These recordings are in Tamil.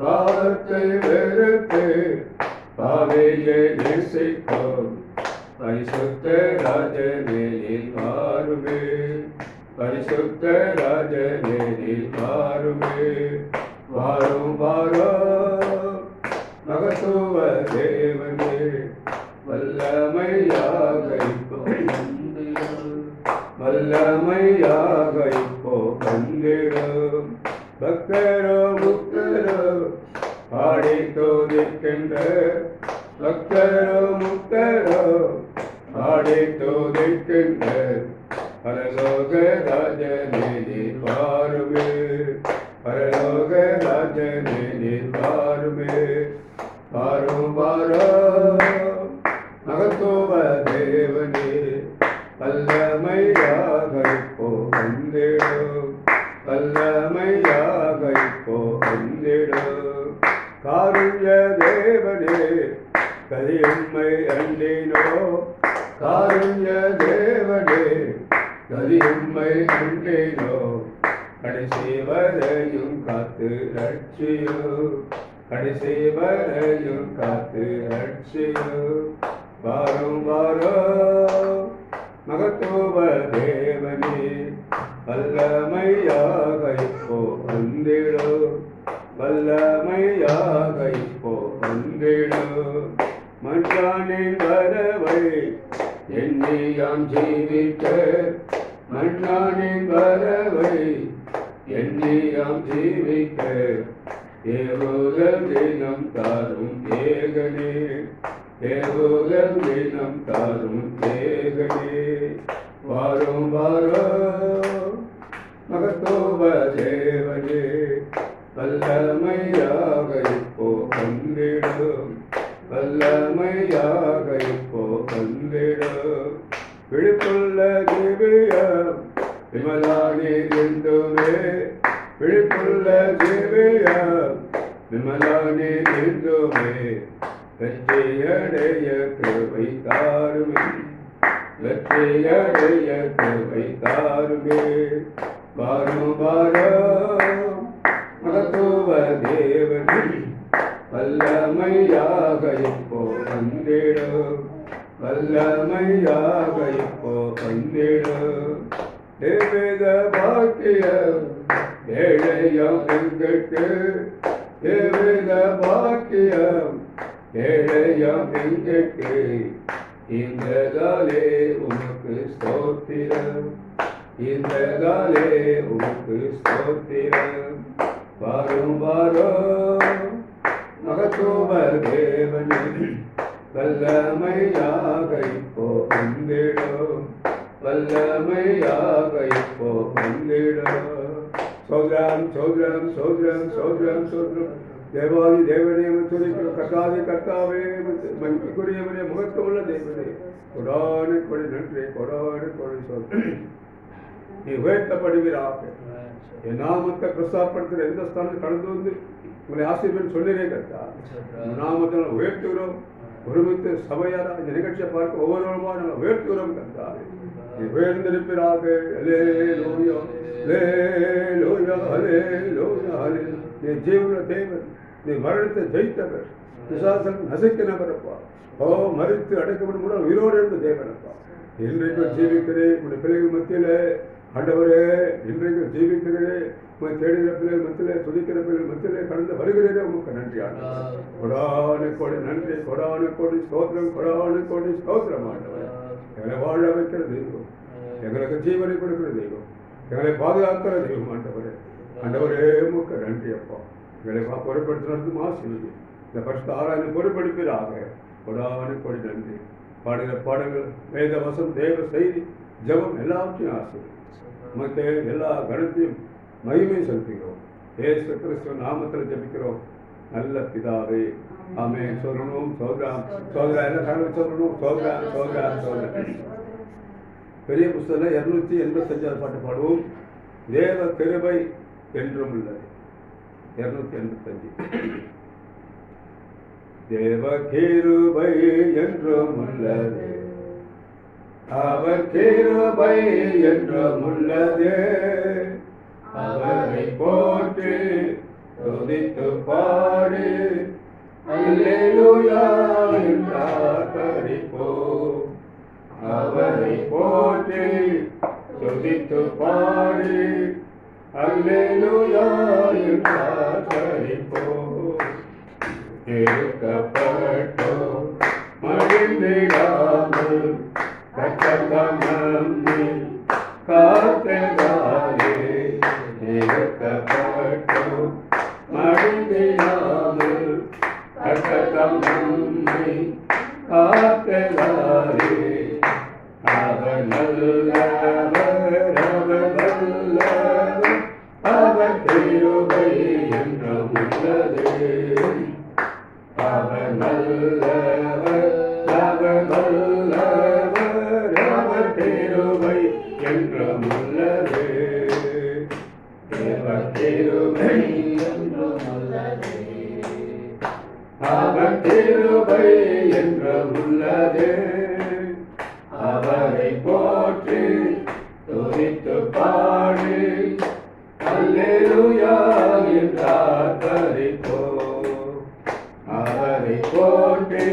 பாவத்தை வெறுத்து பாவையை நேசிக்கும் பரிசுத்த ராஜனே மாறுமே, பரிசுத்த ராஜனே மாறுமே. வாரும் வாரும் மகத்துவ தேவனே, வல்லமையாக இப்போ வல்லமையாக இப்போ வந்திடும். பக்தரோ முக்தரோ பாடி தோதிக்கின்ற, பக்தரோ முக்தரோ பாடி தோதிக்கின்ற பரலோக ராஜனே பாருமே, பரலோக ராஜனே பாருமே. பாரும் பாரோ மகத்துவ தேவனே, வல்லமையாக இப்போ வந்திடும், வல்லமையாக இப்போ வந்திடும். காருண்ய தேவனே கலியும்மை அண்டினோ, காருண்ய தேவனே கலியும்மை அண்டினோ. கடைசி வரையும் காத்து ரட்சியோ, கடைசி வரையும் காத்து ரட்சியோ. வாரும் வாரோ மகத்துவ தேவனே, வல்லமையாக இப்போ வந்திடோ, வல்லமையாக இப்போ வந்திடோ. மன்றானின் வரவை எண்ணியாம் ஜீவிக்க, மன்றானின் வரவை எண்ணியாம் ஜீவிக்க. ஏவுதல் தினம் தாரும் ஏகனே, ஏவுதல் தினம் தாரும் ஏகனே. வாரும் வாரோ மகத்துவ தேவனே, வல்லமையாக இப்போ வந்திடும், வல்லமையாக இப்போ வந்திடும். விழிப்புள்ள திவ்யம் விமலானே இருந்துமே, விழிப்புள்ள திவ்யம் விமலானே இருந்துமே. வெற்றியடைய கிருபை தாருமே, வெற்றியடைய கிருபை தாருமே. வாரும் வாரும் மகத்துவ தேவனே, வல்லமையாக இப்போ வந்திடும், வல்லமையாக இப்போ வந்திடும். தேவேத பாக்கியம் ஏழையம் எங்கட்கு, தேவேத பாக்கியம் ஏழையம் எங்கட்கு. இந்த காலே உமக்கு ஸ்தோத்திரம், இந்த காலே உமக்கு ஸ்தோத்திரம். வாரும் வாரும் மகத்துவ தேவனே, வல்லமையாக இப்போ வந்திடும், வல்லமையாக இப்போ வந்திடும். சோதரம் சோதரம் சோதரம் சோதரம் சோதரம். தேவாதி தேவனே துதிக்கிறோம், கர்த்தாதி கர்த்தாவே மகிமைக்குரியவனே, முகத்துவமுள்ள தேவனே, கொடான கொடி நன்றி, கொடான கொடி சொல். நீ உயர்த்தப்படுவீராக. என் நாமத்தை பிரசாப்படுத்துகிற எந்த ஸ்தானத்தில் கடந்து வந்து உங்களை ஆசீர்வாதம் சொல்லுறே கர்த்தா. நாமத்தை உயர்த்துகிறோம். ஒருமித்து சபையாரா இந்த நிகழ்ச்சியை பார்க்க ஒவ்வொருவருமா நாங்கள் உயர்த்துகிறோம் கர்த்தா. நீ உயர்ந்திருப்பீராக. அல்லேலூயா அல்லேலூயா அல்லேலூயா அல்லேலூயா. நீ ஜீவனுள்ள தேவன், நீ மரணத்தை ஜெயித்தவர், பிசாசன் நசுக்கினவரப்பா. ஓ மறித்து அடைக்கப்படும் கூட உயிரோடு இருந்த தேவனப்பா. இன்றைக்கு ஜீவிக்கிறேன் உடைய பிள்ளைகள் மத்தியிலே ஆண்டவரே, இன்றைக்கு ஜீவிக்கிறேன் உங்களை தேடுகிற பிள்ளைகள் மத்தியிலே, துதிக்கிற பிள்ளைகள் மத்தியிலே கடந்து வருகிறேன். உங்களுக்கு நன்றி ஆண்டவர். கொடான கோடி நன்றி, கொடான கோடி ஸ்தோத்திரம், கொடான கோடி ஸ்தோத்திரம் ஆண்டவர். எங்களை வாழ வைக்கிற தெய்வம், எங்களுக்கு ஜீவனை கொடுக்கிற தெய்வம், எங்களை பாதுகாக்கிற தெய்வம் ஆண்டவரே. ஆண்டவரே உங்களுக்கு நன்றி அப்பா. எங்களை பொறுப்படுத்தினது ஆசீர்வதி. இந்த பரிசுத்த ஆராய்ச்சி பொறுப்படுப்பீராக. கொடான கோடி நன்றி. பாடுகிற பாடங்கள், வேத வசம், தேவ செய்தி, ஜபம் எல்லாவற்றையும் ஆசீர்வதி. மற்ற எல்லா கணத்தையும் மகிமை செலுத்துகிறோம். இயேசு கிறிஸ்துவ நாமத்தில் ஜெபிக்கிறோம் நல்ல பிதாவே, ஆமென். சொல்லணும் சோதரம் சோதரா, எல்லாம் கடவுள் சொல்லணும் சோதரா சோதரா சோதரா. பெரிய புஸ்தகம் 285 பாட்டு பாடுவோம். தேவ கிருபை என்றும் உள்ளது. 285. தேவ கிருபை என்றும் உள்ளது, அவர் கிருபை என்றும் உள்ளது. அவரை போற்றி துதித்து பாடு அல்லேலூயா என்றார் பரிப்போம். அவரை போற்றி துதித்து பாடு அல்லேலூயா என்றார் பரிப்போம். இருக்கப்பட்டோம் மகிழ்ந்திடாமல் கட்டதமி காத்ததாலே இருக்கப்பட்டோம் மகிழ்ந்திடாமல் கட்டதமி காத்ததாலே அவர் நல்லவர் அவர் வல்லவர் அவர் கிருபை என்றும் உள்ளது. அவர் நல்லவர் அவர் வல்லவர் அவர் கிருபை என்றும் உள்ளது. அவர் கிருபை என்றும் உள்ளது. அவர் கிருபை என்றும் உள்ளது. அவரை போற்றி துதித்து பாடு அல்லேலூயா என்றார் பரிப்போம். அவரை போற்றி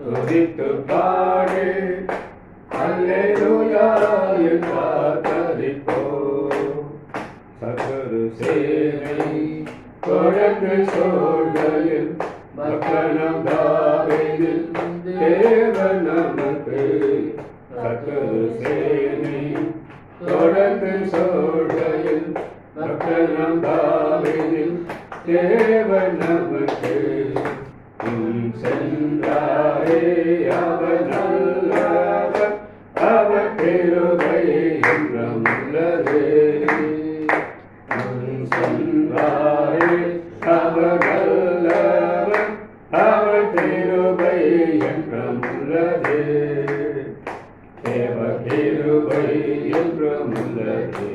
துதித்து பாடு அல்லேலூயா என்றார் பரிப்போம். சகரு சேவை தொடர்ந்து சோழலில் மக்களம் தாவீதில் தேவன் நமக்கு சகரு சேவை தொடர்ந்து சோழலில் மக்களம் தாவீதில் தேவன் நமக்கு சென்றாரே அவர் நல்லவர் அவர் கிருபை என்றும் உள்ளது. சென்றாரே அவர் நல்லவர் அவர் கிருபை என்றும் உள்ளது. தேவ கிருபை என்றும் உள்ளது.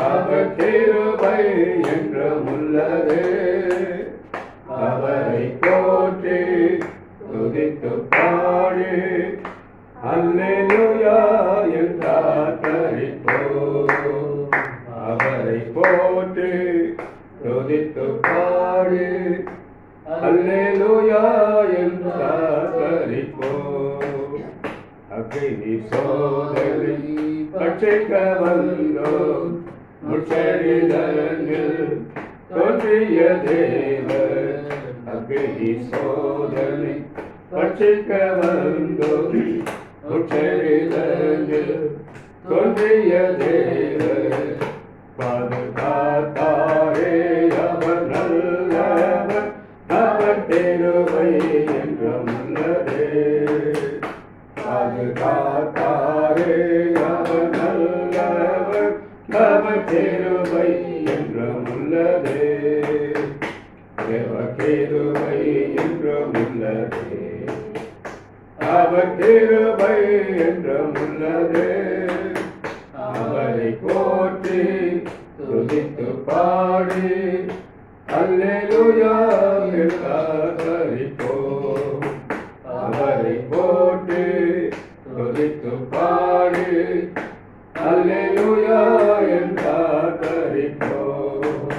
அவர் கிருபை என்றும் உள்ளது. அவரை போற்றி துதித்து பாடு அல்லேலூயா என்றார் பரிப்போம். அவரை போற்றி துதித்து பாடு அல்லேலூயா என்றார் பரிப்போம். அக்னி சோதனை பட்சிக்க வந்தோம் முச்சரிதனில் தோன்றிய தேவர். அக்னி சோதனை பட்சிக்க வந்தோம் முச்சரிதனில் தோன்றிய தேவர். பாதுகாத்தாரே அவர் நல்லவர் அவர் கிருபை என்றும் உள்ளது. பாதுகாத்தாரே அவர் நல்லவர் அவர் கிருபை என்றும் உள்ளது. அவர் கிருபை என்றும் உள்ளது. அவர் கிருபை என்றும் உள்ளது. அவரை போற்றி துதித்து பாடு அல்லேலூயா என்றார் பரிப்போம். அவரை போற்றி துதித்து பாடு அல்லேலூயா என்றார் பரிப்போம்.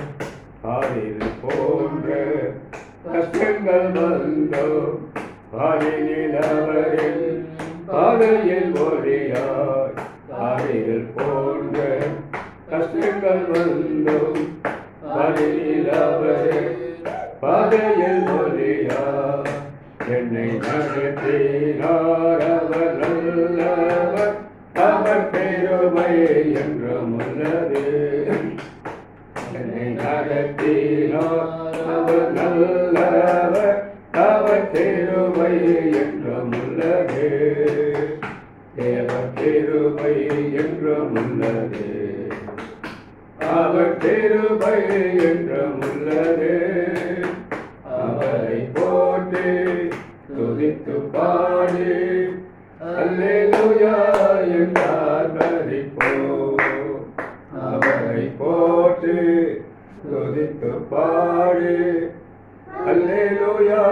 காரில் போன்ற கஷ்டங்கள் வந்தோம் காரில் அவரின் பாதையில் ஒளியாய். காரில் போன்ற கஷ்டங்கள் வந்தோம் காரில் அவரின் பாதையில் ஒளியாய். என்னை நடத்தினார் அவர் நல்லவர் அவர் கிருபை என்றும் உள்ளது. என்னை நடத்தினார் அவர் நல்லவர் அவர் கிருபை என்றும் உள்ளது. தேவ கிருபை என்றும் உள்ளது. அவர் கிருபை என்றும் உள்ளது. அவரை போற்றி துதித்து பாடு அல்லேலூயா என்றார் பரிப்போம். அவரை போற்றி துதித்து பாடு அல்லேலூயா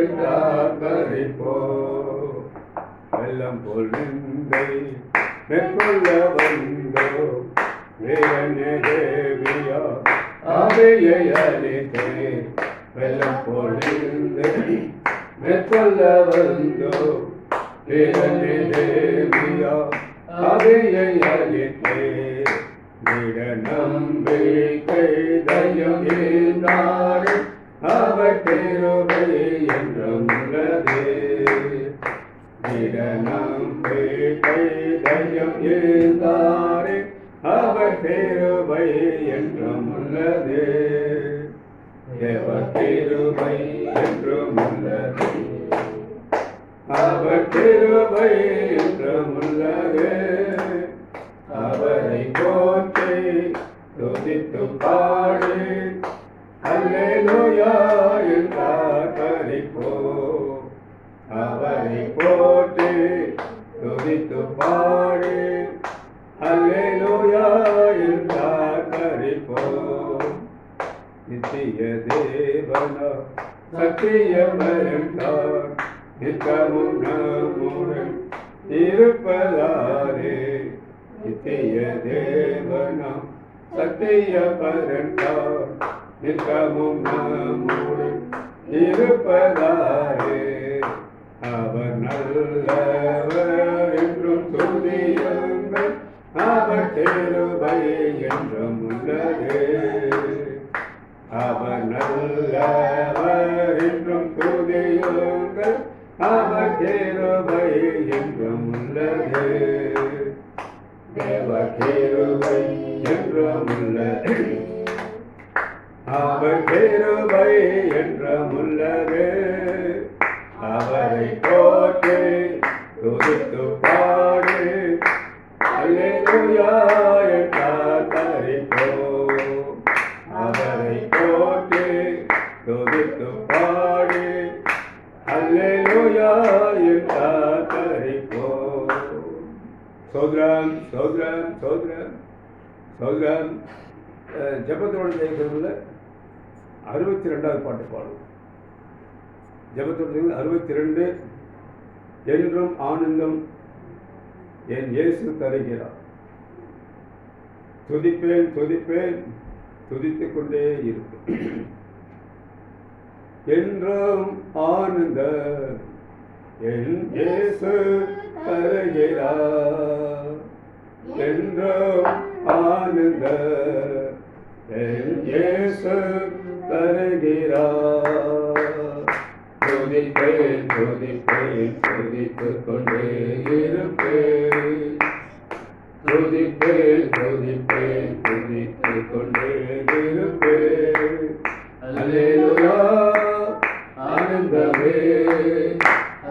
என்றார் பரிப்போம். வெள்ளம் போல் நிந்தை மேற்கொள்ள வந்தோ வேறனே தேவியா ஆவியை அளித்தே வெள்ளம் பொழிந்து மேற்கொள்ள வந்தோ பிறந்தே தேவியா ஆவியை அளித்தே விட நம்பிக்கை தையம் இருந்தாரு அவர் திருவை என்றும் உள்ளதே விட நம்பிக்கை தையம் இருந்தாரு அவர் திருவை என்றும் உள்ளதே தேவ திருவை என்றும் உள்ளதே அவர் திருவை என்றும் உள்ளதே அவரை போற்றி துதித்து பாடு அல்லேலூயா என்றார் பரிப்போ அவரை போற்றி துதித்து பாடு அல்லேலூயா என்றார் பரிப்போ நித்திய தேவனா சத்திய மரண்டார் நித்தமும் நம்முடன் இருப்பதாரே நித்திய தேவனாம் சத்திய பரண்டார் நித்தமும் நம்முடன் இருப்பதாரே அவர் நல்லவர் என்றும் துதியுங்கள் அவர் கிருபை என்றும் உள்ளதே அவர் நல்லவர் என்றும் துதியுங்கள் அவர் கிருபை என்றும் உள்ளதே தேவ கிருபை என்றும் உள்ளதே அவர் கிருபை என்றும் உள்ளதே அவரை போற்றி துதித்து பாடு அல்லேலூயா என்றார் பரிப்போ அவரை போற்றி துதித்து பாடு அல்லேலூயா என்றார் பரிப்போ சோதரம் சோதரம் சோதரம் சோதரம் ஜபத்தோடு செய்கிறதுல 62வது பாட்டு பாடுவோம். ஜபத்தோடு 62 என்றும் ஆனந்தம் என் இயேசு தருகிறார். துதிப்பேன் துதிப்பேன் துதித்துக் கொண்டே இருப்பேன். என்றும் ஆனந்த என் இயேசு தருகிறார். என்றும் ஆனந்த என் இயேசு தருகிறார். துதிப்பேன் துதிப்பேன் துதித்துக் கொண்டே இருப்பேன். துதிப்பேன் துதிப்பேன் துதித்துக் கொண்டே இருப்பேன். அல்லேலூயா ஆனந்தமே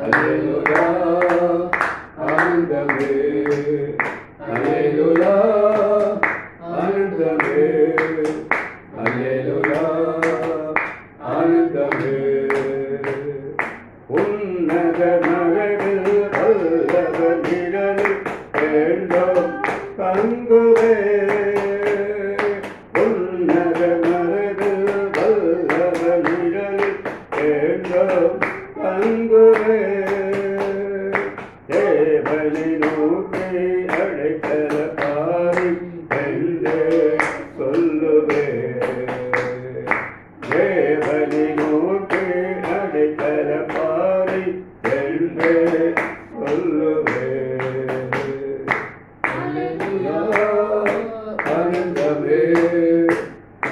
அல்லேலூயா ஆனந்தமே அல்லேலூயா ஆனந்தமே அல்லேலூயா ஆனந்தமே. உன்னத நரகில் வல்லவ நிழலில் வேண்டும் தங்குவே. உன்னத நரகில் வல்லவ நிழலில் வேண்டும் தங்குவே. தேவனை நோக்கி அழைக்கல பாரி என்று சொல்லுவே. தேவனை நோக்கி அழைக்கல பாரி என்று சொல்லுவே. அல்லேலூயா ஆனந்தமே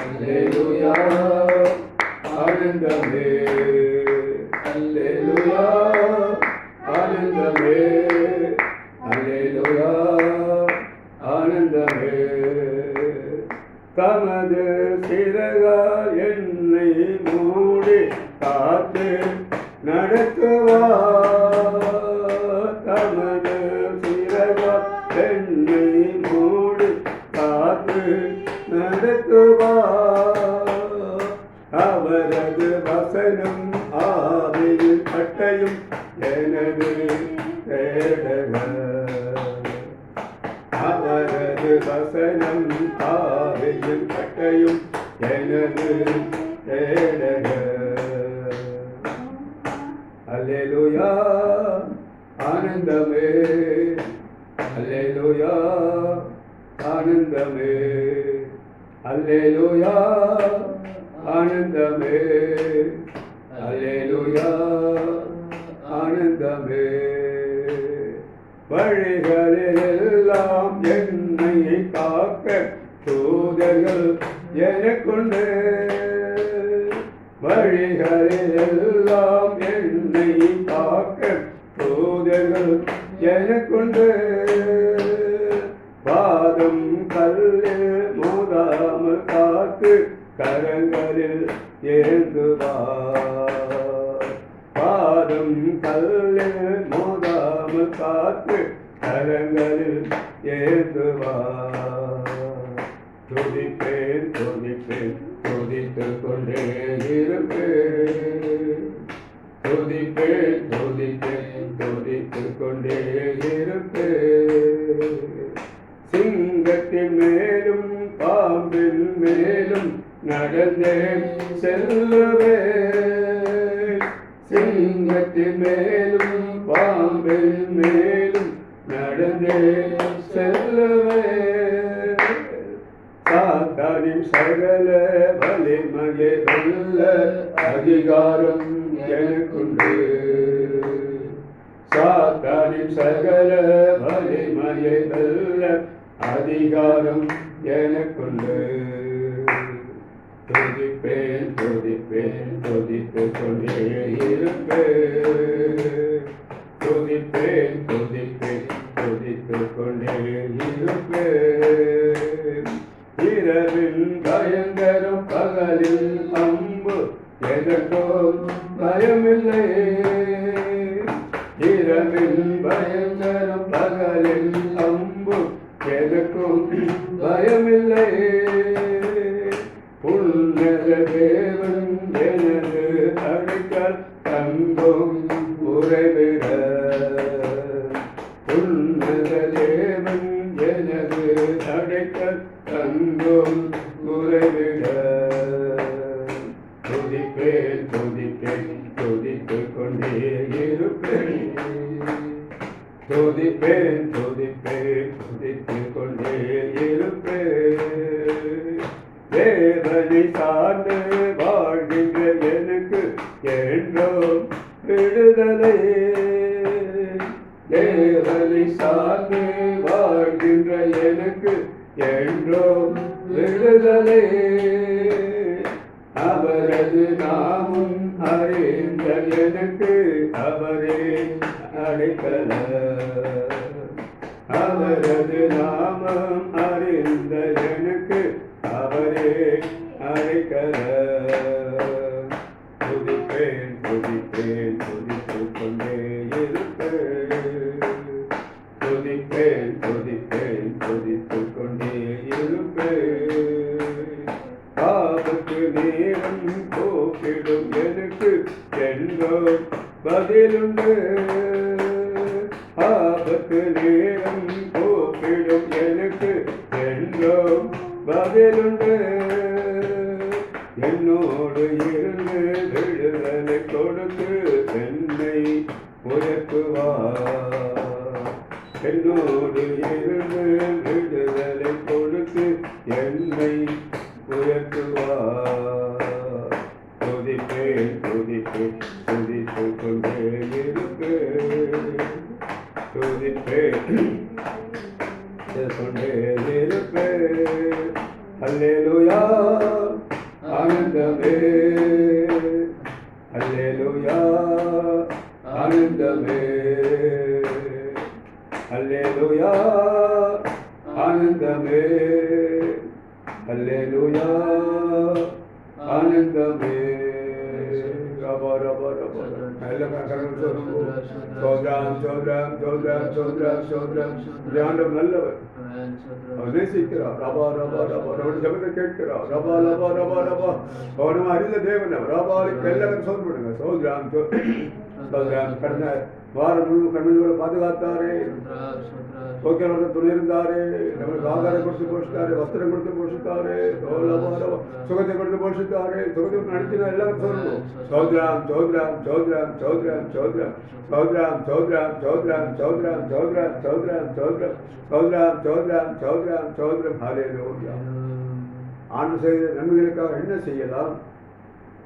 அல்லேலூயா ஆனந்தமே அல்லேலூயா ஆனந்தமே அல்லேலூயா ஆனந்தமே. தமது சிறகால் என்னை மூடி காத்து நடத்துவார். தமது சிறகால் என்னை மூடி காத்து நடத்துவார். அவரது வசனம் ஆவியின் கட்டையும் எனது தேடகர். அவரது வசனம் ஆவியின் கட்டையும் எனது தேடகர். அல்லேலூயா ஆனந்தமே அல்லேலூயா ஆனந்தமே அல்லேலூயா ஆனந்தமே அல்லேலூயா ஆனந்தமே. வழிகளிலெல்லாம் என்னை காக்க தூதர்கள் எனக்குண்டு. வழிகளிலெல்லாம் என்னை காக்க தூதர்கள் எனக்குண்டு. பாதம் கல்லில் மோதாமல் காத்து கரங்களில் ஏந்துவார். பாதம் கல்லில் மோதாமல் காத்து கரங்களில் ஏந்துவார். துதிப்பேன் துதிப்பேன் துதித்துக் கொண்டே இருப்பேன். துதிப்பேன் துதிப்பேன் துதித்துக் கொண்டே இருப்பேன். சிங்கத்தின் மேலும் பாம்பின் மேலும் நடந்தேன் செல்லுவேன். சிங்கத்தின் மேலும் பாம்பின் மேலும் நடந்தேன் செல்லுவேன். சாத்தானின் சகல வலிமையை வெல்ல அதிகாரம் எனக்குண்டு. சாத்தானின் சகல வலிமையை வெல்ல அதிகாரம் எனக்குண்டு. துதிப்பேன் துதிப்பேன் துதித்துக் கொண்டே இருப்பேன். துதிப்பேன் துதிப்பேன் துதித்துக் கொண்டே இருப்பேன். இரவில் பயங்கரம் பகலில் அம்பு எதற்கோ பயமில்லை. இரவில் பயங்கரம் பகலில் அம்பு எதற்கும் பயமில்லை. உன்னத தேவன் எனது அடிக்கல் தங்கும் உறைவிட. உன்னத தேவன் எனது அடிக்கல் தங்கும் உறைவிட. துதிப்பேன் துதிப்பேன் துதித்துக் கொண்டே இருப்பேன். துதிப்பேன் துதிப்பேன் துதித்துக் கொண்டே இருப்பேன். தேவனை சார்ந்து வாழ்கின்ற எனக்கு என்றோ விடுதலை. தேவனை சார்ந்து வாழ்கின்ற எனக்கு என்றோ விடுதலை. அவரது நாமும் அறிந்த எனக்கு அவரே அடைக்கலம். அவரது நாமம் அறிந்த எனக்கு அவரே அடைக்கலம். துதிப்பேன் துதிப்பேன் துதித்துக் கொண்டே இருப்பேன். துதிப்பேன் துதிப்பேன் துதித்துக் கொண்டே இருப்பேன். ஆபத்து நேரம் கூப்பிடும் எனக்கு என்றோ பதிலுண்டு. ஆபத்து நேரம் கூப்பிடும் எனக்கு என்றோ பதிலுண்டு. என்னோடு இருந்து விடுதலை கொடுத்து என்னை உயர்த்துவார். என்னோடு இருந்து விடுதலை கொடுத்து என்னை உயர்த்துவார். துதிப்பேன் துதிப்பேன் துதித்துக் கொண்டே இருப்பேன். துதிப்பேன் கொண்டே இருப்பேன். அல்லேலூயா ஆனந்தமே அல்லேலூயா ஆனந்தமே அல்லேலூயா ஆனந்தமே அல்லேலூயா ஆனந்தமே. ரபா ரபா ரபா எல்லாம் கரங்கள் சொல்லுவோம். சோத்ரம் சோத்ரம் சோத்ரம் சோத்ரம் சோத்ரம். ஆண்டவர் நல்லவர், அவர் நேசிக்கிறார். ரபா ரபா ரபா அவருடைய ஜெபத்தை கேட்கிறார். ரபா ரபா ரபா ரபா அவர் நம்ம அறிந்த தேவன். ரபாலுக்கு எல்லாரும் சோதப்படுங்க. சோத்ரம் சோத்ரம். கடந்த வாரம் முழு கண்மணிகளை பாதுகாத்தாரே, சோக்கியவர்கள் துணை இருந்தாரே, நம்மளுக்கு ஆகாரம் கொடுத்து போஷித்தாரு, வஸ்திரம் கொடுத்து போஷித்தாரு, சுகத்தை கொடுத்து போஷித்தாரு, சுகத்தை நடத்தினா எல்லாரும் சொல்லணும். சோத்ரம் சோத்ரம் சோத்ரம் சோத்ரம் சோத்ரம் சோத்ரம் சோத்ரம் சோத்ரம் சோத்ரம் சோத்ரம் சோத்ரம் சோத்ரம் சோத்ரம் சோத்ரம் சோத்ரம் சோத்ரம். ஹல்லேலூயா. ஆண்டு செய்த நன்மைகளுக்காக என்ன செய்யலாம்?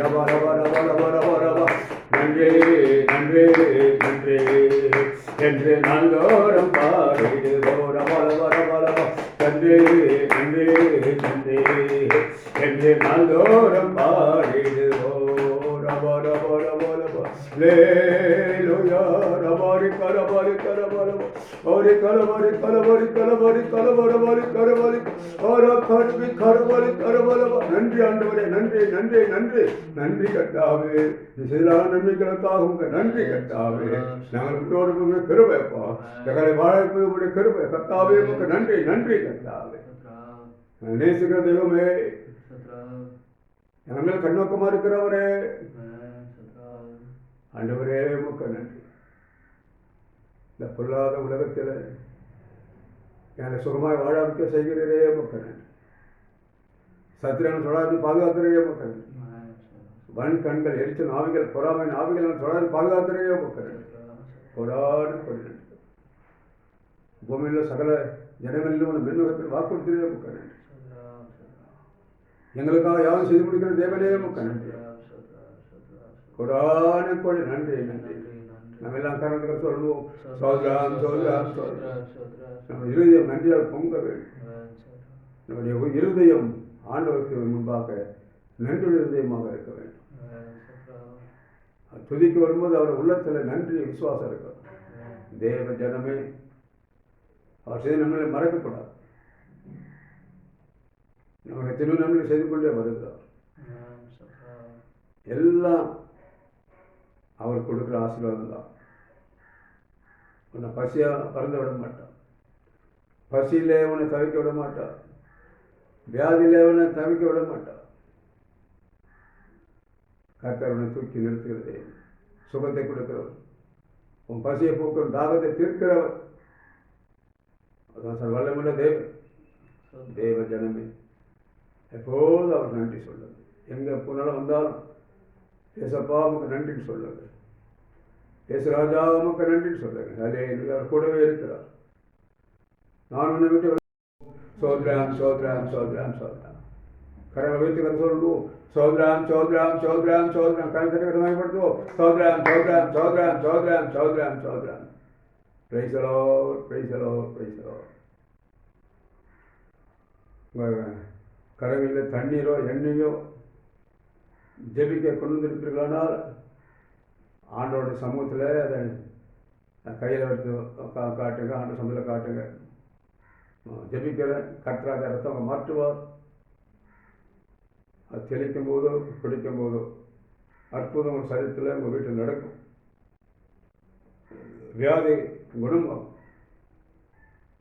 ரபா ரபா ரபா ரபா ரபா ரபா. நன்றி நன்றி நன்றி என்று நாள்தோறும் பாடிடுவோம். ரபா ரபா ரபா ரபா. நன்றி நன்றி நன்றி என்று நாள்தோறும் பாடிடுவோம். ரபா ரபா ரபா ரபா. லேலுயா ரபாரி கரபாரி கரபரபா. ஓரி கரபாரி கரபாரி கரபாரி கரபரபாரி கரபாரி கரபரி கரபாரி கரபரபா. நன்றி ஆண்டவரே, நன்றி நன்றி நன்றி நன்றி கர்த்தாவே. செய்தான நன்மைகளுக்காக உங்க நன்றி கர்த்தாவே. நாங்கள் விட்டோடு கிருபைப்பா, எங்களை வாழக்கூடிய கிருபை கர்த்தாவே. உங்க நன்றி நன்றி கர்த்தாவே. நேசிக்கிற தெய்வமே, எங்கள் மேல் கண்ணோக்கமா இருக்கிறவரே, ஆண்டவரே உமக்கு நன்றி. இந்த பொல்லாத உலகத்தில் என்னை சுகமாய் வாழாமிக்க செய்கிறதே உமக்கு நன்றி. சத்திரன் சொல்லாது பாதுகாக்கிறதே உமக்கு நன்றி. வன் கண்கள், எரிச்சல் ஆவிகள், பொறாமை ஆவிகள் சொல்லாது பாதுகாக்கிறதே உமக்கு நன்றி. கொடாடு கொண்டு பூமியில் சகல ஜனங்களிலும் உன் மென்முகத்தில் வாக்குறுத்திலே உமக்கு நன்றி. எங்களுக்காக யாரும் செய்து முடிக்கிற தேவனே உமக்கு நன்றி. கொடான கொடி நன்றி நன்றி. நம்ம எல்லாம் காரணத்துக்கு சொல்லணும். சோதராம் சோதராம் சோதராம். நம்ம இருதயம் நன்றியால் பொங்க வேண்டும். நம்முடைய இருதயம் ஆண்டவருக்கு முன்பாக நன்றியுடைய இருதயமாக இருக்க வேண்டும். துதிக்கு வரும்போது அவர் உள்ளத்தில் நன்றி விசுவாசம் இருக்கும். தேவ ஜனமே, அவர் செய்த நம்மளை மறக்கக்கூடாது. நமக்கு திரும்ப நன்மை செய்து கொண்டே வருகிறார். எல்லாம் அவர் கொடுக்குற ஆசீர்வாதம் தான். உன்னை பசியா பறந்து விட மாட்டான். பசியிலே உன்னை தவிக்க விட மாட்டான். வியாதியிலே உன்னை தவிக்க விட மாட்டான். கர்த்தர் உன்னை தூக்கி நிறுத்துகிறதே, சுகத்தை கொடுக்கிறவர், உன் பசியை போக்குற தாகத்தை தீர்க்கிறவர். அதான் சார் வல்லமுள்ள தேவன். தேவ ஜனமே, எப்போது அவர் நன்றி சொல்லுங்க. எங்கே போனாலும் வந்தாலும் ஏசப்பா உமக்கு நன்றின்னு சொல்லுங்க. ஏசுராஜா உமக்கு நன்றின்னு சொல்லுங்க. அதே அவர் கூடவே இருக்கிறார். நான் உன்னை விட்டு சோத்ராம் சோத்ராம் சோத்ராம் சோத்ராம். கரங்களை வைத்து கதை சொல்லுவோம். சோத்ராம் சோத்ராம் சோத்ராம் சோத்ராம். கருத்தை கடமைப்படுத்துவோம். சோத்ராம் சோத்ராம் சோத்ராம் சோத்ராம் சோத்ராம் சோத்ராம். Praise the lord, praise the lord, praise the lord. கரங்களில் தண்ணீரோ எண்ணெயோ ஜெபிக்க கொண்டு வந்திருப்பீர்களானால் ஆண்டோட சமூகத்தில் அதை கையில் எடுத்து காட்டுங்க. ஆண்டு சமூகத்தில் காட்டுங்க. ஜெபிக்கிற கர்த்தராக ரத்தவங்க மாற்றுவார். அது தெளிக்கும் போதோ பிடிக்கும் போதோ அற்புதம் உங்கள் சரீரத்தில் உங்கள் வீட்டில் நடக்கும். வியாதி குணமாகும்.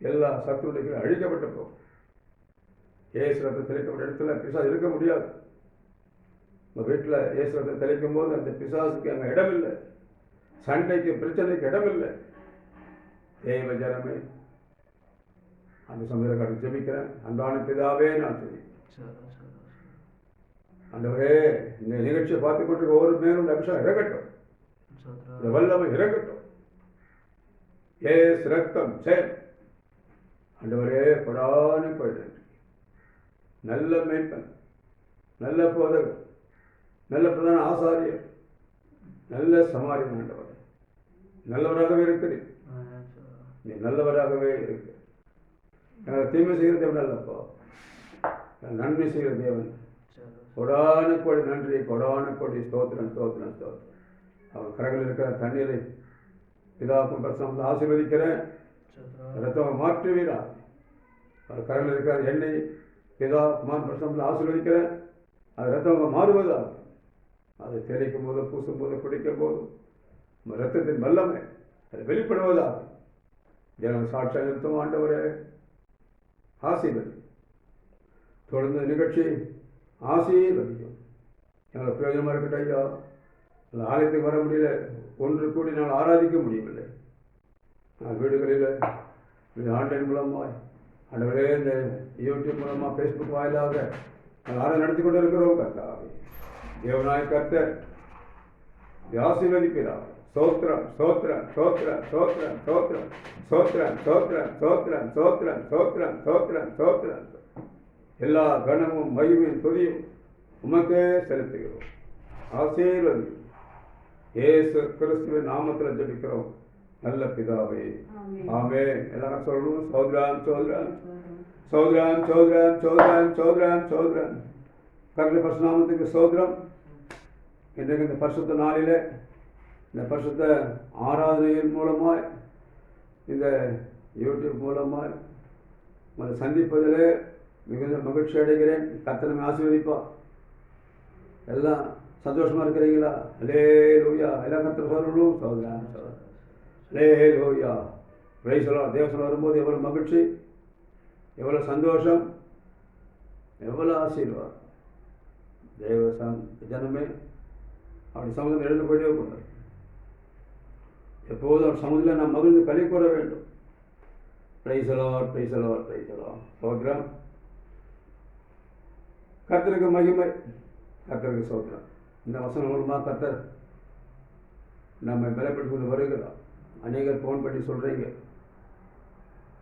எல்லா சத்துருடைகளும் அழிக்கப்பட்டு போகும். ஏசு ரத்தம் தெளிக்கப்பட்ட இடத்துல பிசாசு இருக்க முடியாது. உங்கள் வீட்டில் ஏசு ரத்தம் தெளிக்கும் போது அந்த பிசாசுக்கு அங்கே இடமில்லை. சண்டைக்கு பிரச்சனைக்கு இடமில்லை. தேவ ஜனமே, அந்த சமயத்தில் கடந்து ஜெபிக்கிறேன். அன்பான பிதாவே, நான் சொல்லி ஆண்டவரே, இந்த நிகழ்ச்சியை பார்த்துக் கொண்டு ஒவ்வொரு மேலும் அபிஷேகம் இறங்கட்டும். இந்த வல்லமை இறங்கட்டும். ஏசு ரத்தம் செயல். ஆண்டவரே, கொடான கொள். நல்ல மேய்ப்பன், நல்ல போதகர், நல்ல பிரதான ஆசாரியர், நல்ல சமாரியன். ஆண்டவர் நல்லவராகவே இருக்கிறீர். நீ நல்லவராகவே இருக்கு. எனக்கு தீமை செய்கிற தேவன் அல்லப்பா, நன்மை செய்கிற தேவன். கொடான கோடி நன்றி, கொடான கோடி ஸ்தோத்திரம், ஸ்தோத்திரம், ஸ்தோத்திரம். அவர் கரங்கள் இருக்கிற தண்ணீரை பிதாக்கும் பரிசுத்தம் ஆசீர்வதிக்கிறேன். ரத்தம் மாற்றுவீரா. அவர் கரங்கள் இருக்கிற எண்ணெய் பிதா குமார் பரிசுத்தம் ஆசீர்வதிக்கிறேன். அது ரத்தம் மாறுவதா. அதை தெளிக்கும் போது, பூசும் போது, குடிக்கும் போது ரத்தத்தின் வல்லமை அதை வெளிப்படுவதா. ஜனம் சாட்சியாக நிறுத்தும். ஆண்டவரே, ஆசீர்வதி. தொடர்ந்து நிகழ்ச்சி ஆசீர்வதியும். எங்களுக்கு பிரயோஜனமாக இருக்கட்டும் ஐயா. அந்த ஆலயத்துக்கு வர முடியல, ஒன்று கூடி நான் ஆராதிக்க முடியவில்லை. நான் வீடுகளில் ஆன்லைன் மூலமாக, ஆண்டவரே, இந்த யூடியூப் மூலமாக, ஃபேஸ்புக் வாயிலாக ஆராதனை நடத்தி கொண்டு இருக்கிறோம். கர்த்தாவே, தேவனாய் கர்த்தர் ஆசீர்வதிக்கிறார். ஸ்தோத்திரம், ஸ்தோத்திரம், ஸ்தோத்திரம், ஸ்தோத்திரம், ஸ்தோத்திரம், ஸ்தோத்திரம், ஸ்தோத்திரம், ஸ்தோத்திரம், ஸ்தோத்திரம், ஸ்தோத்திரம், ஸ்தோத்திரம், ஸ்தோத்திரம். எல்லா கனமும் மகிமையும் துதியும் உமக்கே செலுத்துகிறோம். ஆசீர்வதி. இயேசு கிறிஸ்துவின் நாமத்தில் ஜெபிக்கிறோம் நல்ல பிதாவே, ஆமென். எல்லாரும் சொல்லணும், சோதராம் சோதராம் சோதராம் சோதராம் சோதராம் சோதராம் சோதராம். கர்த்தருடைய பரிசுத்த நாமத்துக்கு சோதரம். இன்றைக்கு இந்த பரிசுத்த நாளிலே இந்த பரிசுத்த ஆராதனையின் மூலமாய் இந்த யூடியூப் மூலமாய் உங்களை சந்திப்பதிலே மிகுந்த மகிழ்ச்சி அடைகிறேன். கர்த்தர் நம்மை ஆசீர்வதிப்பா. எல்லாம் சந்தோஷமா இருக்கிறீங்களா? அல்லேலூயா. எல்லாம் கர்த்தர் சொல்லணும், சோதராம் சோதராம் அல்லேலூயா. Praise the Lord. தேவசனம் வரும்போது எவ்வளோ மகிழ்ச்சி, எவ்வளோ சந்தோஷம், எவ்வளோ ஆசீர்வாதம். ஜனமே அப்படி சமுதிரம் எழுந்து போயிட்டே கூடாது. எப்போதும் அவர் சமுதிரம் நாம் மகிழ்ந்து களி கூற வேண்டும். Price the lord, praise the lord, praise the Lord. சோதரம். கர்த்தருக்கு மகிமை, கர்த்தருக்கு சோதரம். இந்த வசனம் மூலமாக கர்த்தர் நம்ம பலப்படுத்தி கொண்டு வருகிறார். அநேகர் ஃபோன் பண்ணி சொல்கிறீங்க,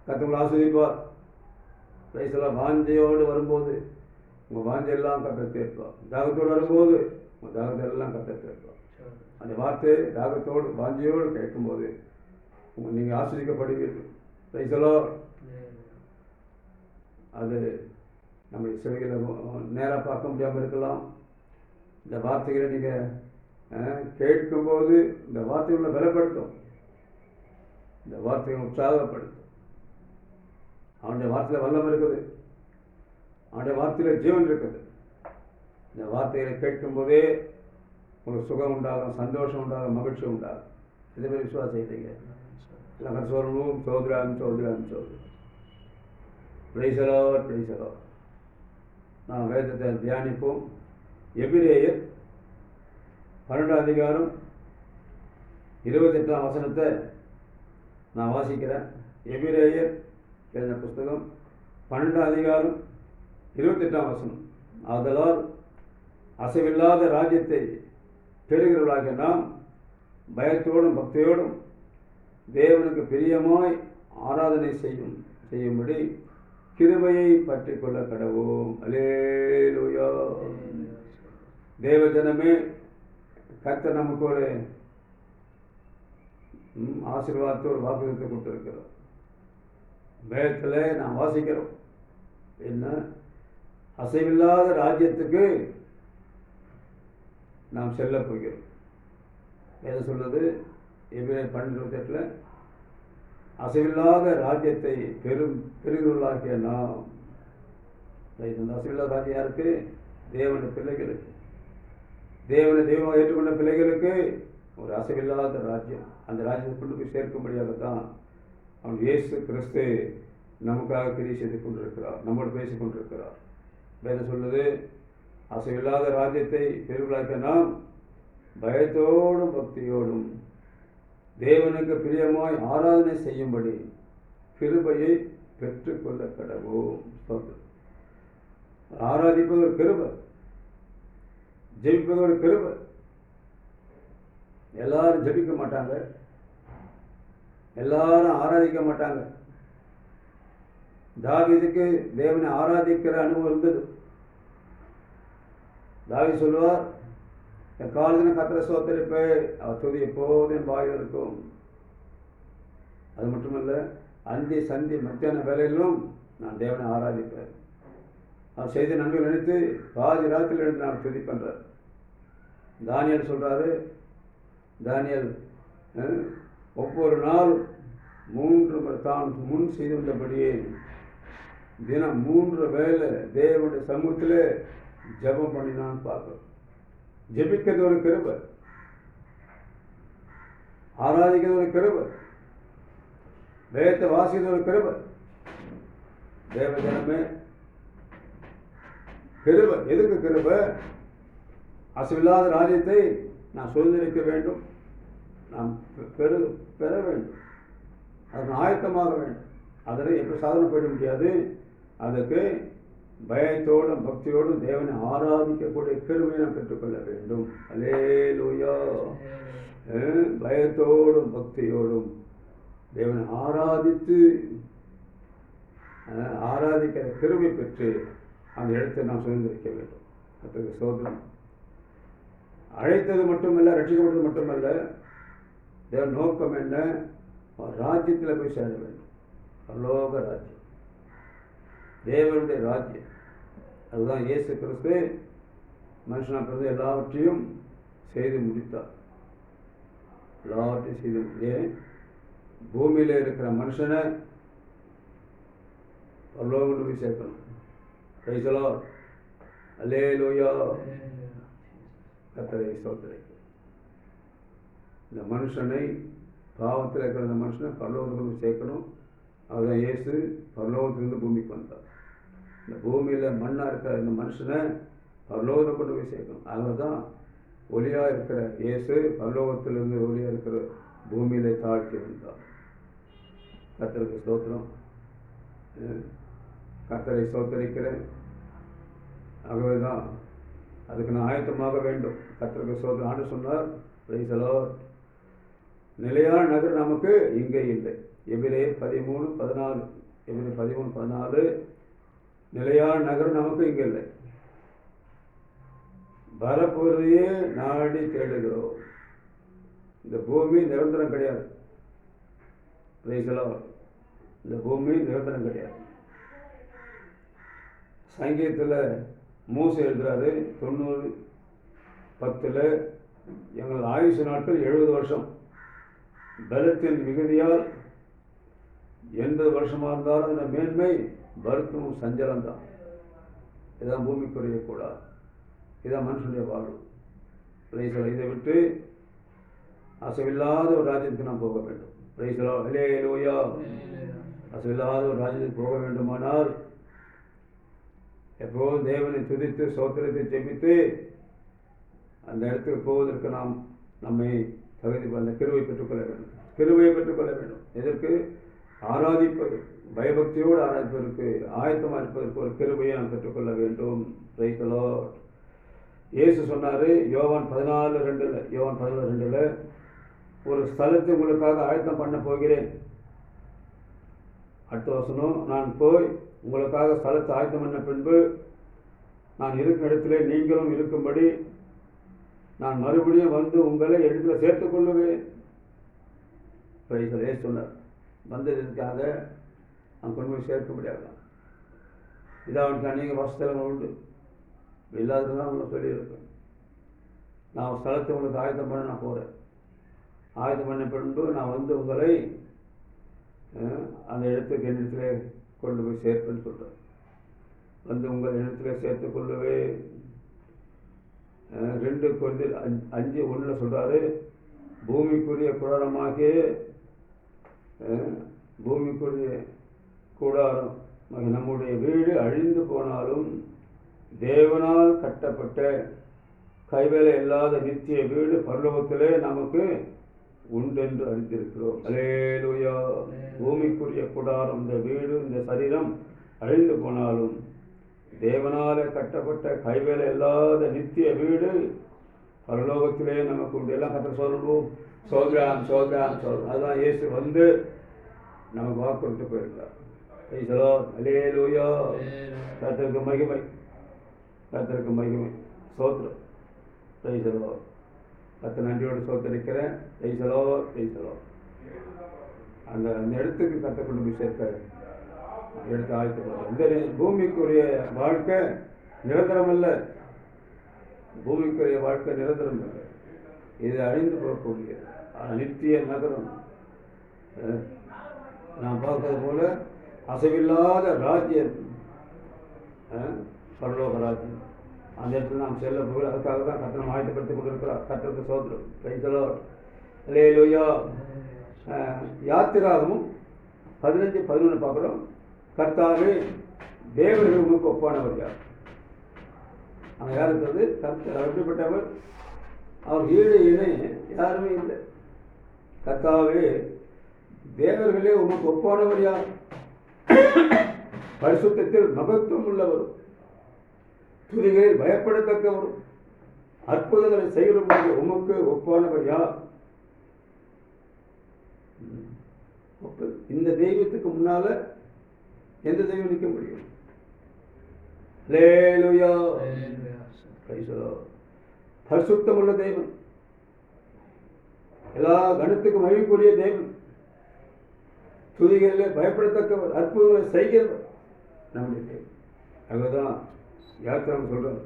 கர்த்தர் ஆசீர்வதிப்பார். Price the Lord. வாஞ்சையோடு வரும்போது உங்கள் வாஞ்சையெல்லாம் கர்த்தர் தீர்ப்பார். தாகத்தோடு வரும்போது உங்கள் தாகத்தை எல்லாம் கர்த்தர் தீர்ப்பார். அந்த வார்த்தை தாகத்தோடு வாஞ்சையோடு கேட்கும்போது நீங்கள் ஆஸ்வதிக்கப்படுவீர்கள். Price the Lord. அது நம்முடைய செவிகளை நேராக பார்க்க முடியாமல் இருக்கலாம். இந்த வார்த்தைகளை நீங்கள் கேட்கும்போது இந்த வார்த்தைகளை பலப்படுத்தும், இந்த வார்த்தைகளை உற்சாகப்படுத்தும். அவனுடைய வார்த்தையில் வல்லம் இருக்குது, அவனுடைய வார்த்தையில் ஜீவன் இருக்குது. இந்த வார்த்தைகளை கேட்கும்போதே உங்களுக்கு சுகம் உண்டாகும், சந்தோஷம் உண்டாகும், மகிழ்ச்சி உண்டாகும். இதுமாதிரி விசுவாசம் செய்தீங்க. எல்லாம் சொல்லணும், சோதராம் சோதராம் சோதரம். Price the lord, praise the Lord. நாம் வேதத்தை தியானிப்போம். எபிரேயர் 12ஆம் அதிகாரம் 28ஆம் வசனத்தை நான் வாசிக்கிறேன். எபிரேயர் எழுதின புஸ்தகம் 12ஆம் அதிகாரம் 28ஆம் வசனம். ஆதலால் அசைவில்லாத ராஜ்யத்தை பெறுகிறவர்களாகிய நாம் பயத்தோடும் பக்தியோடும் தேவனுக்கு பிரியமாய் ஆராதனை செய்யும்படி கிருபையை பற்றி கொள்ள கடவோம். அல்லேலூயா. தேவஜனமே, கர்த்தர் நமக்கு ஒரு ஆசீர்வாதத்தை ஒரு வாக்குறுதியை கொடுத்திருக்கிறோம். வேதத்தில் நாம் வாசிக்கிறோம், என்ன அசைவில்லாத ராஜ்யத்துக்கு நாம் செல்ல போகிறோம். எதை சொல்றது? எபிரேயர் 12:28 அசைவில்லாத ராஜ்யத்தை பெறுகிறவர்களாகிய நாம். அசைவில்லாத ராஜ்யம் யாருக்கு? தேவனுடைய பிள்ளைகளுக்கு, தேவனை தெய்வமாக ஏற்றுக்கொண்ட பிள்ளைகளுக்கு ஒரு அசைவில்லாத ராஜ்யம். அந்த ராஜ்யத்தை கொண்டு போய் சேர்க்கும்படியாகத்தான் அவன் இயேசு கிறிஸ்து நமக்காக கிரியை செய்து கொண்டிருக்கிறார், நம்மோடு பேசிக் கொண்டிருக்கிறார். வேதம் சொல்லுது, அசைவில்லாத ராஜ்யத்தை பெறுவதாக நாம் பயத்தோடும் பக்தியோடும் தேவனுக்கு பிரியமாய் ஆராதனை செய்யும்படி கிருபையை பெற்றுக்கொள்ள கடவோம். ஆராதிப்பது ஒரு கிருபை, ஜெபிப்பது ஒரு கிருபை. எல்லாரும் ஜெபிக்க மாட்டாங்க, எல்லாரும் ஆராதிக்க மாட்டாங்க. தாவீதுக்கு தேவனை ஆராதிக்கிற அனுபவம் இருந்தது. தாவீது சொல்லுவார், என் காலத்தின கர்த்தரை ஸ்தோத்திரிப்பேன், அவர் துதி எப்போதும் என் வாயில் இருக்கும். அது மட்டுமல்ல, அந்தி சந்தி மத்தியான வேலையிலும் நான் தேவனை ஆராதிப்பேன். அவர் செய்த நன்மைகள் நினைத்து பாதி ராத்திரில் எழுந்து நான் துதி பண்ணுறார். தானியல் சொல்கிறாரு, தானியல் ஒவ்வொரு நாள் 3 முறை தான் முன் செய்து வந்தபடியே தினம் 3 வேளை தேவனுடைய சமூகத்தில் ஜெபம் பண்ணினான்னு பார்க்குறோம். ஜெபிக்கிறது ஒரு கிருபை, ஆராதிக்கிறது ஒரு கிருபை, வேதத்தை வாசிக்கிறது ஒரு கிருபை. தேவஜனமே, கிருபை எதுக்கு கிருபை? அசைவில்லாத ராஜ்யத்தை நான் சுதந்திரிக்க வேண்டும், நாம் பெற வேண்டும், அதற்கு ஆயத்தமாக வேண்டும். அதில் எப்படி சாதனை போயிட முடியாது. அதற்கு பயத்தோடும் பக்தியோடும் தேவனை ஆராதிக்கக்கூடிய கிருபையை நாம் பெற்றுக்கொள்ள வேண்டும். அல்லேலூயா. பயத்தோடும் பக்தியோடும் தேவனை ஆராதிக்கிற கிருபை பெற்று அந்த இடத்தை நாம் சுதந்திரிக்க வேண்டும். அதற்கு சோதரம். அழைத்தது மட்டுமல்ல, ரட்சிக்கப்பட்டது மட்டுமல்ல, தேவ நோக்கம் என்ன? ராஜ்யத்தில் போய் சேர வேண்டும். பரலோக ராஜ்யம், தேவனுடைய ராஜ்யம். அதுதான் இயேசு கிறிஸ்து மனுஷனாக பிறந்து எல்லாவற்றையும் செய்து முடித்தார். எல்லாவற்றையும் செய்து முடித்தேன். பூமியில் இருக்கிற மனுஷனை பரலோகம் போய் சேர்க்கணும். Praise the lord. அல்லேலூயா. கர்த்தரை ஸ்தோத்திரம். இந்த மனுஷனை, பாவத்தில் இருக்கிற இந்த மனுஷனை பரலோகத்துக்கு போய் சேர்க்கணும். அதுதான் இயேசு பரலோகத்திலிருந்து பூமிக்கு வந்தார். இந்த பூமியில் மண்ணாக இருக்கிற இந்த மனுஷனை பரலோகத்தை கொண்டு போய் சேர்க்கணும். அதனால தான் ஒளியாக இருக்கிற இயேசு பரலோகத்திலிருந்து ஒளியாக இருக்கிற பூமியில தாழ்த்தி வந்தார். கர்த்தருக்கு ஸ்தோத்திரம். கர்த்தரை ஸ்தோத்தரிக்கிறேன். ஆகவே தான் அதுக்கு நான் ஆயத்தமாக வேண்டும். கர்த்தருக்கு ஸ்தோத்திரம். ஆண்டு சொன்னார், பிரைஸ் தி லார்ட். நிலையான நகர் நமக்கு இங்கே இல்லை. எபிரேயர் 13:14. எபிரேயர் 13:14. நிலையான நகர் நமக்கு இங்கே இல்லை. வரப்போதையே நாடி தேடுகிறோம். இந்த பூமி நிரந்தரம் கிடையாது. Price the Lord. இந்த பூமி நிரந்தரம் கிடையாது. சங்கீதத்தில் மூசை எழுதுறாரு 90:10. எங்கள் ஆயுசு நாட்கள் 70 வருஷம். பலத்தின் மிகுதியால் 80 வருஷமாக இருந்தாலும் அந்த மேன்மை வருத்தமும் சஞ்சலம் தான். இதுதான் பூமிக்குரிய கூடாது. இதுதான் மனுஷனுடைய வாழ்வு. இதை விட்டு அசைவில்லாத ஒரு ராஜ்யத்துக்கு நாம் போக வேண்டும். அல்லேலூயா. அசைவில்லாத ஒரு ராஜ்யத்துக்கு போக வேண்டுமானால் எப்போதும் தேவனை துதித்து சோத்திரத்தை ஜெபித்து அந்த இடத்துக்கு போவதற்கு நாம் நம்மை தகுதி பண்ண கிருபை பெற்றுக்கொள்ள வேண்டும். கிருபையை பெற்றுக்கொள்ள வேண்டும். எதற்கு? ஆராதிப்பது, பயபக்தியோடு ஆராதிப்பதற்கு, ஆயத்தமாக இருப்பதற்கு ஒரு கிருபையை நாம் பெற்றுக்கொள்ள வேண்டும். Price the Lord. இயேசு சொன்னார் யோவான் 14:2 ஒரு ஸ்தலத்தை உங்களுக்காக ஆயத்தம் பண்ண போகிறேன். அடுத்த வசனம், நான் போய் உங்களுக்காக ஸ்தலத்தை ஆயத்தம் பண்ண பின்பு நான் இருக்கும் இடத்துல நீங்களும் இருக்கும்படி நான் மறுபடியும் வந்து உங்களை இடத்துல சேர்த்துக் கொள்ளுவேன். பிரைஸ் சொன்னார். வந்ததுக்காக நான் கொண்டு போய் சேர்க்க முடியாது. இதாக அநேக வசதிகள் உண்டு. இல்லாததான் உங்களை சொல்லியிருக்கேன். நான் ஸ்தலத்தை உங்களுக்கு ஆயத்தம் பண்ண நான் போகிறேன். ஆயத்தம் பண்ண பின்பு நான் வந்து உங்களை அந்த இடத்துக்கு இடத்துல கொண்டு போய் சேர்ப்பேன்னு சொல்கிறேன். வந்து உங்கள் இடத்துல சேர்த்து கொள்ளவே 2 Corinthians 5:1 சொல்கிறாரு, பூமிக்குரிய கூடாரம் நம்முடைய வீடு அழிந்து போனாலும் தேவனால் கட்டப்பட்ட கைவேலை இல்லாத நித்திய வீடு பரலோகத்திலே நமக்கு உண்டென்று அறிந்திருக்கிறோம். அல்லேலூயா. பூமிக்குரிய கூடாரம், இந்த வீடு, இந்த சரீரம் அழிந்து போனாலும் தேவனால கட்டப்பட்ட கைவேலை இல்லாத நித்திய வீடு பரலோகத்திலே நமக்கு உண்டு. எல்லாம் கற்று சொல்லுவோம். சோதராம் சோதராம் சோதரம். அதுதான் இயேசு வந்து நமக்கு வாக்கு கொடுத்து போயிருக்கிறார். அல்லேலூயா. கர்த்தருக்கு மகிமை, கர்த்தருக்கு மகிமை. சோத்திரம். Praise the lord. கர்த்தர் நன்றியோடு சோத்தரிக்கிறேன். Praise the lord, praise the lord. அந்த இடத்துக்கு கர்த்தர் கொண்டு போய் சேர்க்க எடுத்து ஆயத்தப்படுறார். இந்த பூமிக்குரிய வாழ்க்கை நிரந்தரம் அல்ல. பூமிக்குரிய வாழ்க்கை நிரந்தரம் இல்லை. இது அழிந்து போகக்கூடியது. நித்திய நகரம். நான் பார்க்கறது போல அசைவில்லாத ராஜ்யம், பரலோக ராஜ்யம். அந்த இடத்துல நாம் செல்ல போகிற அதுக்காக தான் கர்த்தர் ஆயத்தப்படுத்திக் கொண்டிருக்கிறார். கர்த்தருக்கு சோத்திரம். Praise the lord. அல்லேலூயா. யாத்திராகமும் 15:11 பார்க்குறோம். கர்த்தாவே தேவர்கள் உமக்கு ஒப்பானவர் யார்? அங்கே யார் இருக்கிறது? கர்த்தர். எப்படிப்பட்டவர்? அவர் ஈடு இணை யாருமே இல்லை. கர்த்தாவே தேவர்களே உமக்கு ஒப்பானவர் யார்? பரிசுத்தத்தில் மகத்துவம் உள்ளவர், துதிகளில் பயப்படத்தக்கவர், அற்புதங்களை செய்கிறபோது உமக்கு ஒப்பானவர் யார்? இந்த தெய்வத்துக்கு முன்னால எந்த தெய்வம் நிற்க முடியும்? அல்லேலூயா. Praise the lord. பரிசுத்தமுள்ள தேவன், எல்லா கணத்துக்கும் மகிழ்வுக்குரிய தேவன், துதிகளிலே பயப்படத்தக்கவர், அற்புதங்களை செய்கிறவர் நம்முடைய தேவன். அதுதான் யாத்திரம் சொல்றார்,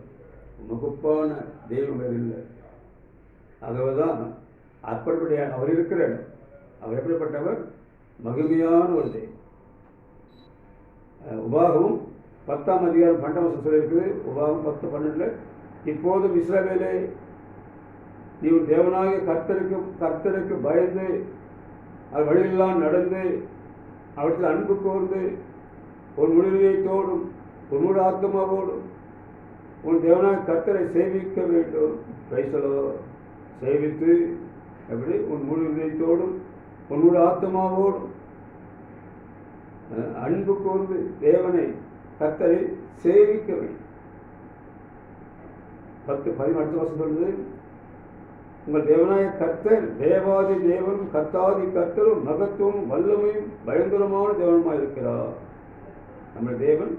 முகப்பான தெய்வம் வேறு இல்லை. அதுதான் அப்படிப்பட்ட அவர் இருக்கிற இடம். அவர் எப்படிப்பட்டவர்? மகிமையான ஒரு தெய்வம். உபாகமும் 10ஆம் அதிகாரம் 12 சொல்லியிருக்குது. உபாகம் 10:12, இப்போதும் இஸ்ரவேலே, நீ உன் தேவனாகிய கர்த்தருக்கு பயந்து அது வழியெல்லாம் நடந்து அவற்றில் அன்பு கூர்ந்து உன் முழுமையத்தோடும் உன் முழு ஆத்மாவோடும் உன் தேவனாகிய கர்த்தரை சேவிக்க வேண்டும். வைசலோ சேவித்து எப்படி? உன் முழு இதயத்தோடும் உன் முழு ஆத்மாவோடும் அன்பு கூர்ந்து தேவனை கர்த்தரை சேவிக்க வேண்டும். 10:13 சொல்லுது, உங்கள் தேவனாய கர்த்தர் தேவாதி தேவனும் கர்த்தாதி கர்த்தரும் மகத்துவம் வல்லமையும் பயங்கரமான தேவனுமாய் இருக்கிறார். நம்ம தேவன்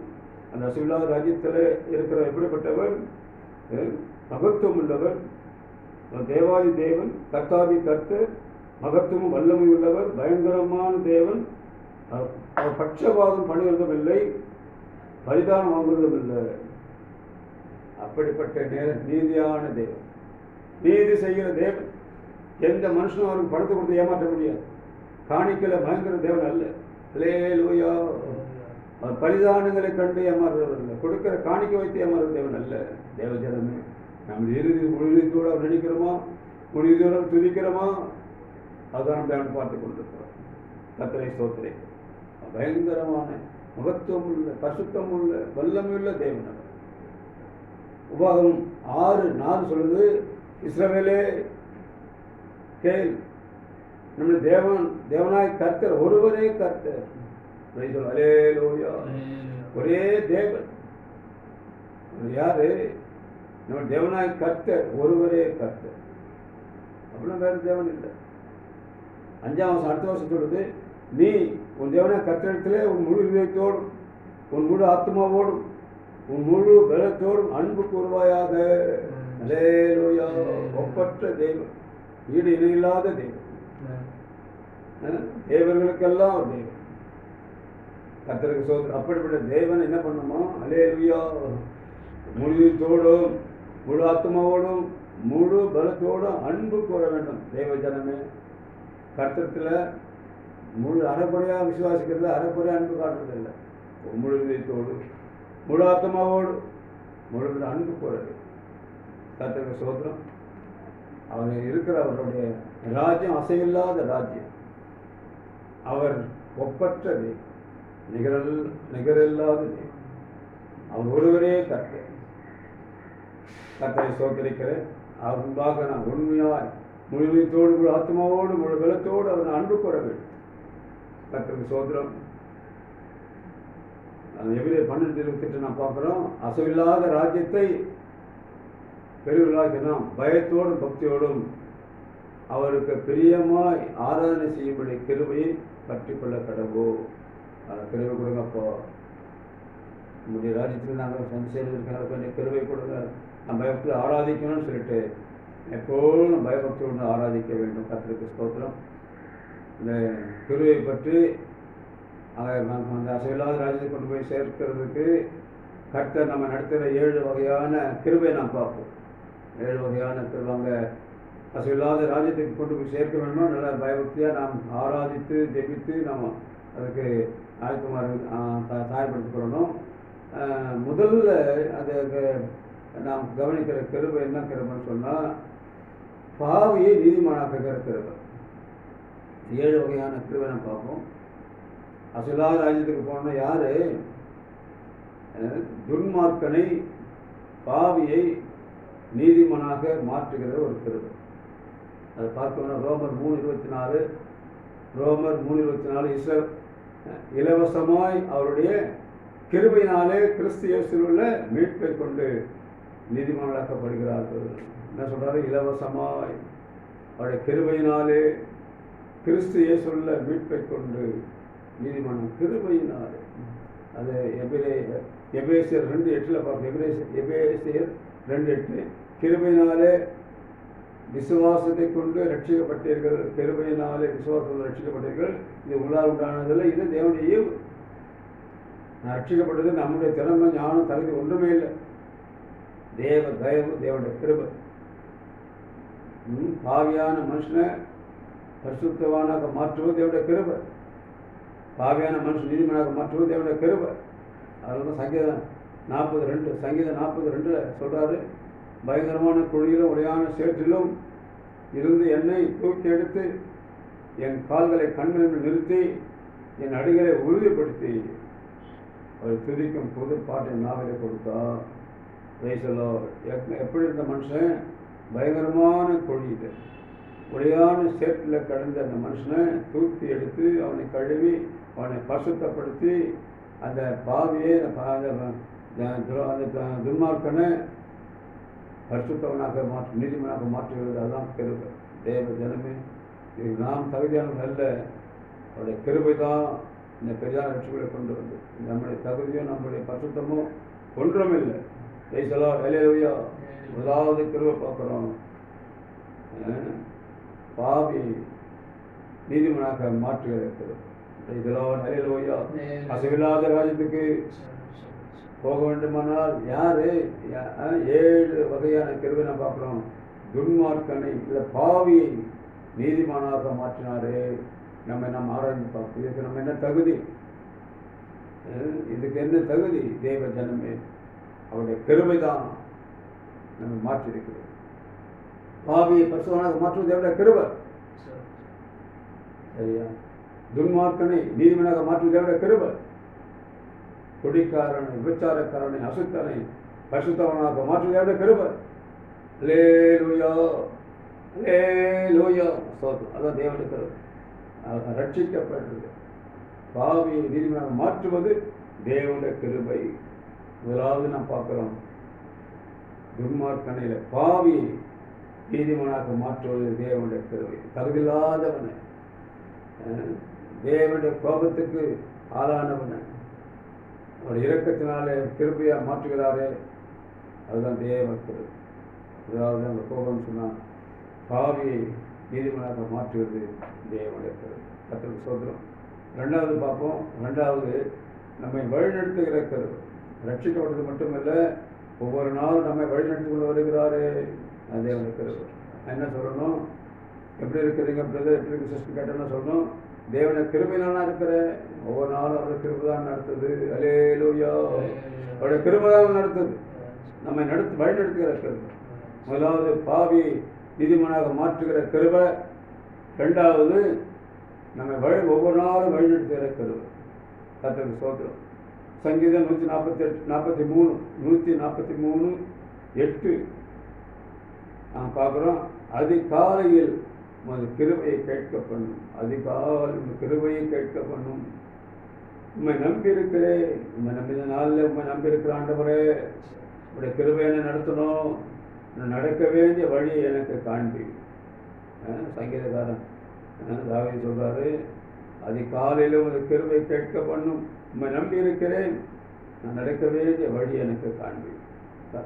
அந்த அசுவில்லாத ராஜ்யத்தில் இருக்கிற எப்படிப்பட்டவர்? மகத்துவம் உள்ளவர். தேவாதி தேவன், கர்த்தாதி கர்த்தர், மகத்துவம் வல்லமை உள்ளவர், பயங்கரமான தேவன். அவர் பட்சபாதம் பண்ணுவதும் இல்லை, பரிதானம் வாங்குவதும் இல்லை. அப்படிப்பட்ட நீதியான தேவன், நீதி செய்கிற தேவன். எந்த மனுஷனும் அவருக்கு பணத்தை கொடுத்து ஏமாற்ற முடியாது. காணிக்கல பயங்கர தேவன் அல்ல. அல்லேலூயா. அவர் பரிதானங்களை கண்டு ஏமாறுறவர் இல்லை, கொடுக்கிற காணிக்க வைத்து ஏமாறுற தேவன் அல்ல. தேவஜனமே, நம்ம இறுதி முழுதோடு அவர் நினைக்கிறோமா, முழுதோடு துதிக்கிறோமா, அதுதான் தேவன் பார்த்து கொண்டிருக்கிறோம். கர்த்தரை ஸ்தோத்திரே. பயங்கரமான மகத்துவம் உள்ள, பரிசுத்தம் உள்ள, வல்லமையுள்ள தேவன் அவர். உபாகம் 6:4 சொல்லுது, இஸ்ரவேலே கேள், நம்முடைய தேவனாய் கர்த்தர் ஒருவரே கர்த்தர். அல்லேலூயா. ஒரே தேவன். யாரு? நம்ம தேவனாய் கர்த்தர் ஒருவரே கர்த்தர். அப்படின்னா வேறு தேவன் இல்லை. 5ஆம் வருஷம் அடுத்த வருஷம் சொல்லுது, நீ உன் தேவனாய் கர்த்தரிடத்திலே உன் முழு இதயத்தோடும் உன் முழு ஆத்மாவோடும் உன் முழு பலத்தோடும் அன்பு கூறுவாயாக. அல்லேலூயா. ஒப்பற்ற தேவன், ஈடு இணையில்லாத தேவன், தேவர்களுக்கெல்லாம் ஒரு தேவன். கர்த்தருக்கு சோதனை. அப்படிப்பட்ட தேவன் என்ன பண்ணுமா? அல்லேலூயா. முழுதோடும் முழு ஆத்மாவோடும் முழு பலத்தோடும் அன்பு கூற வேண்டும். தேவ ஜனமே, கர்த்தத்தில் முழு அரைக்குறையாக விசுவாசிக்கிறது, அரைக்குறையாக அன்பு காட்டுறது இல்லை. முழு இதயத்தோடு முழு ஆத்மாவோடு முழு அன்பு கூறது. கர்த்தருக்கு சோதனம். அவர் இருக்கிற அவருடைய ராஜ்யம் அசைவில்லாத ராஜ்யம். அவர் ஒப்பற்ற தேவன், நிகரில்லாத தேவன். அவர் ஒருவரே கர்த்தர். கர்த்தரை சோதரிக்கிறேன். அவர் முன்பாக நான் உண்மையாய் முழுமைத்தோடு முழு ஆத்மாவோடு முழு பலத்தோடு அவர் அன்பு கூற வேண்டும். கர்த்தருக்கு சோதரம். எபிரேயர் 12:28 நாம் பார்க்கிறோம், அசைவில்லாத ராஜ்யத்தை பெரியவர்களாக நாம் பயத்தோடும் பக்தியோடும் அவருக்கு பிரியமாய் ஆராதனை செய்யும்படி கிருபையை பற்றி கொள்ள கடவோம். அதை கிருபை கொடுங்க. அப்போ நம்முடைய ராஜ்யத்தில் நாங்கள் சேர்ந்திருக்கிற கொஞ்சம் கிருபை கொடுங்க. நம்ம பயபக்தி ஆராதிக்கணும்னு சொல்லிட்டு எப்போதும் பயபக்தியோடு ஆராதிக்க வேண்டும். கர்த்தருக்கு ஸ்தோத்திரம். இந்த கிருபையை பற்றி அந்த அசைவில்லாத ராஜ்யத்தை கொண்டு போய் சேர்க்கிறதுக்கு கர்த்தர் நம்ம நடத்துகிற 7 வகையான கிருபை நாம் பார்ப்போம். 7 வகையான கிருபை. அங்கே அசைவில்லாத ராஜ்யத்துக்கு கொண்டு போய் சேர்க்க வேணும்னா நல்ல பயபக்தியாக நாம் ஆராதித்து ஜெபித்து நாம் அதுக்கு தயார்படுத்திக் கொள்ளணும். முதல்ல அதுக்கு நாம் கவனிக்கிற கிருபை என்ன கிருபைன்னு சொன்னால், பாவியை நீதிமானாக்குகிற கிருபை. 7 வகையான கிருபை நாம் பார்ப்போம். அசைவில்லாத ராஜ்யத்துக்கு போனோம்னா யாரு? துன்மார்க்கனை, பாவியை நீதிமானாக மாற்றுகிற ஒரு கிருபை. அதை பார்க்கணும்னா ரோமர் 3:24, ரோமர் 3:24, இலவசமாய் அவருடைய கிருபையினாலே கிறிஸ்து இயேசுவில் உள்ள மீட்பை கொண்டு நீதிமானாக்கப்படுகிறார்கள். என்ன சொல்றாரு? இலவசமாய் அவருடைய கிருபையினாலே கிறிஸ்து இயேசுவில் உள்ள மீட்பை கொண்டு நீதிமானம். கிருபையினாலே. அது எபேசியர் 2:8 பார்க்க. எபேசியர் 2:8, கிருபையினாலே விசுவாசத்தை கொண்டு ரட்சிக்கப்பட்டீர்கள். கிருபையினாலே விசுவாசத்தில் ரட்சிக்கப்பட்டீர்கள். இது உங்களால் உண்டானதில்லை, இது தேவனுடைய ஈவு. நான் ரட்சிக்கப்பட்டது நம்முடைய திறமை, ஞானம், தகுதி ஒன்றுமே இல்லை. தேவ தயவு, தேவனுடைய கிருபை. பாவியான மனுஷனை பரிசுத்தவானாக மாற்றுவது தேவனுடைய கிருபை. பாவியான மனுஷன் நீதிமனாக மாற்றுவது தேவனுடைய கிருபை. அதனால சங்கீதம் 42 சங்கீதம் 42 சொல்றாரு, பயங்கரமான குழியிலும் உடையான சேற்றிலும் இருந்து என்னை தூக்கி எடுத்து என் கால்களை கண்களில் நிறுத்தி என் அடிகளை உறுதிப்படுத்தி அவர் துதிக்கும் புது பாட்டை நாவலை கொடுத்தா. எப்படி இருந்த மனுஷன் பயங்கரமான குழியில் உடையான சேற்றில் கடந்த அந்த மனுஷனை தூக்கி எடுத்து அவனை கழுவி அவனை பரிசுத்தப்படுத்தி அந்த பாவியை அந்த துன்மார்க்கனை பரிசுத்தவனாக மாற்றி நீதிமனாக மாற்றுகிறது. அதுதான் கிருபை. தேவ ஜனமே, இது நாம் தகுதியானவர்கள் அல்ல, அவருடைய கிருபை தான் இந்த பெரியார் ரட்சிகளை கொண்டு வந்து. நம்முடைய தகுதியோ நம்முடைய பரிசுத்தமோ ஒன்றும் இல்லை. ஜெய்சலா ஹல்லேலூயா. முதலாவது கிருபை பார்க்குறோம். பாவி நீதிமனாக மாற்றுகிறது. ஜெய்சலா ஹல்லேலூயா. அசைவில்லாத ராஜ்யத்துக்கு போக வேண்டுமானால் யாரு 7 வகையான கிருபை நம்ம பார்க்குறோம். துன்மார்க்கனை இல்லை பாவியை நீதிமானாக மாற்றினாரு. நம்ம ஆராய்ந்து பார்ப்போம். இதுக்கு நம்ம என்ன தகுதி? இதுக்கு என்ன தகுதி? தேவ ஜனமே, அவருடைய கிருபை தான் நம்ம மாற்றிருக்கிறது. பாவியை பரிசுத்தவானாக மாற்றுவது தேவனுடைய கிருபை. சரியா? துன்மார்க்கனை நீதிமனாக மாற்றுவது தேவனுடைய கிருபை. குடிக்காரனை, விபச்சாரக்காரனை, அசுத்தனை பரிசுத்தவனாக மாற்றுவது தேவனுடைய கிருபை. அல்லேலூயா, அல்லேலூயா. அதான் தேவனுடைய கிருபை. ரட்சிக்கப்பட்டது. பாவியை நீதிமனாக மாற்றுவது தேவனுடைய கிருபை. முதலாவது நாம் பார்க்கிறோம், துன்மார்க்கனையில பாவியை நீதிமனாக மாற்றுவது தேவனுடைய கிருபை. தகுதியில்லாதவனை, தேவனுடைய கோபத்துக்கு ஆளானவனை அவருடைய இரக்கத்தினாலே கிருபையாக மாற்றுகிறாரே, அதுதான் தேவ கிருபை. அதாவது அந்த கோபம் சொன்னால் பாவியை நீதிமனாக மாற்றுவது தேவனுடைய கிருபை. கர்த்தருக்கு ஸ்தோத்திரம். ரெண்டாவது பார்ப்போம். ரெண்டாவது நம்மை வழிநடத்துகிற கிருபை. ரட்சிக்கப்பட்டது மட்டுமல்ல, ஒவ்வொரு நாளும் நம்மை வழிநடத்தி கொண்டு வருகிறாரே, அது தேவனுடைய கிருபை. என்ன சொல்லணும்? எப்படி இருக்கிறீங்க பிரதர், எப்படி இருக்கு சிஸ்டர் கேட்டேன்னு சொல்லணும். தேவனுடைய கிருபையிலான இருக்கிறேன். ஒவ்வொரு நாளும் அவருடைய கிருபை தான் நடத்துது. அல்லேலூயா. அவருடைய கிருபை தான் நடத்துது, நம்மை வழி நடத்துகிற கிருபை. முதலாவது பாவி நீதிமனாக மாற்றுகிற கிருபை. ரெண்டாவது நம்ம ஒவ்வொரு நாளும் வழி நடத்துகிற கிருபை. கர்த்தருக்கு ஸ்தோத்திரம். சங்கீதம் 143:8 நாம் பார்க்குறோம். அதிகாலையில் கிருபையை கேட்க பண்ணும். அதிகாலையில் கிருபையை கேட்க பண்ணும். உண்மை நம்பியிருக்கிறேன், உண்மை நம்பின நாளில் உண்மை நம்பியிருக்கிற ஆண்டவரே, உடைய கிருபை என்ன நடத்தணும், நான் நடக்க வேண்டிய வழியை எனக்கு காண்பி. சங்கீதக்காரன் தாவீது சொல்றாரு, அதிகாலையில் ஒரு கிருபை கேட்க பண்ணும். உண்மை நம்பியிருக்கிறேன், நான் நடக்க வேண்டிய வழி எனக்கு காண்பி.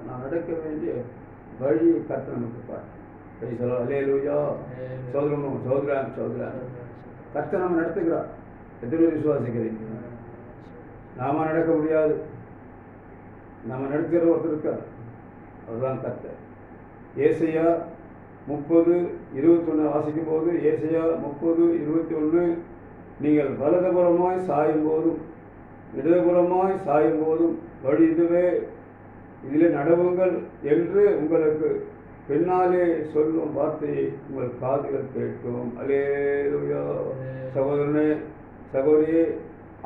நான் நடக்க வேண்டிய வழி கர்த்தர் நமக்கு காண்பி. அல்லேலூயா. சோதரம் சோதரம் சோதரம் கர்த்தர் நம்ம நடத்துகிறார். எத்தனை விசுவாசிக்கிறீங்க? நாம நடக்க முடியாது, நம்ம நடத்துகிற ஒருத்தர் இருக்கார், அதுதான் கர்த்தர். ஏசாயா 30:21 வாசிக்கும் போது, ஏசாயா 30:21, நீங்கள் வலதுபுறமாய் சாயும் போதும் இடதுபுறமாய் சாயும் போதும் வழி இதுவே, இதிலே நடவுங்கள் என்று உங்களுக்கு பின்னாலே சொல்லும் வார்த்தையை உங்கள் காதுகள் கேட்கும். அல்லேலூயா. சகோதரனே, சகோதரியே,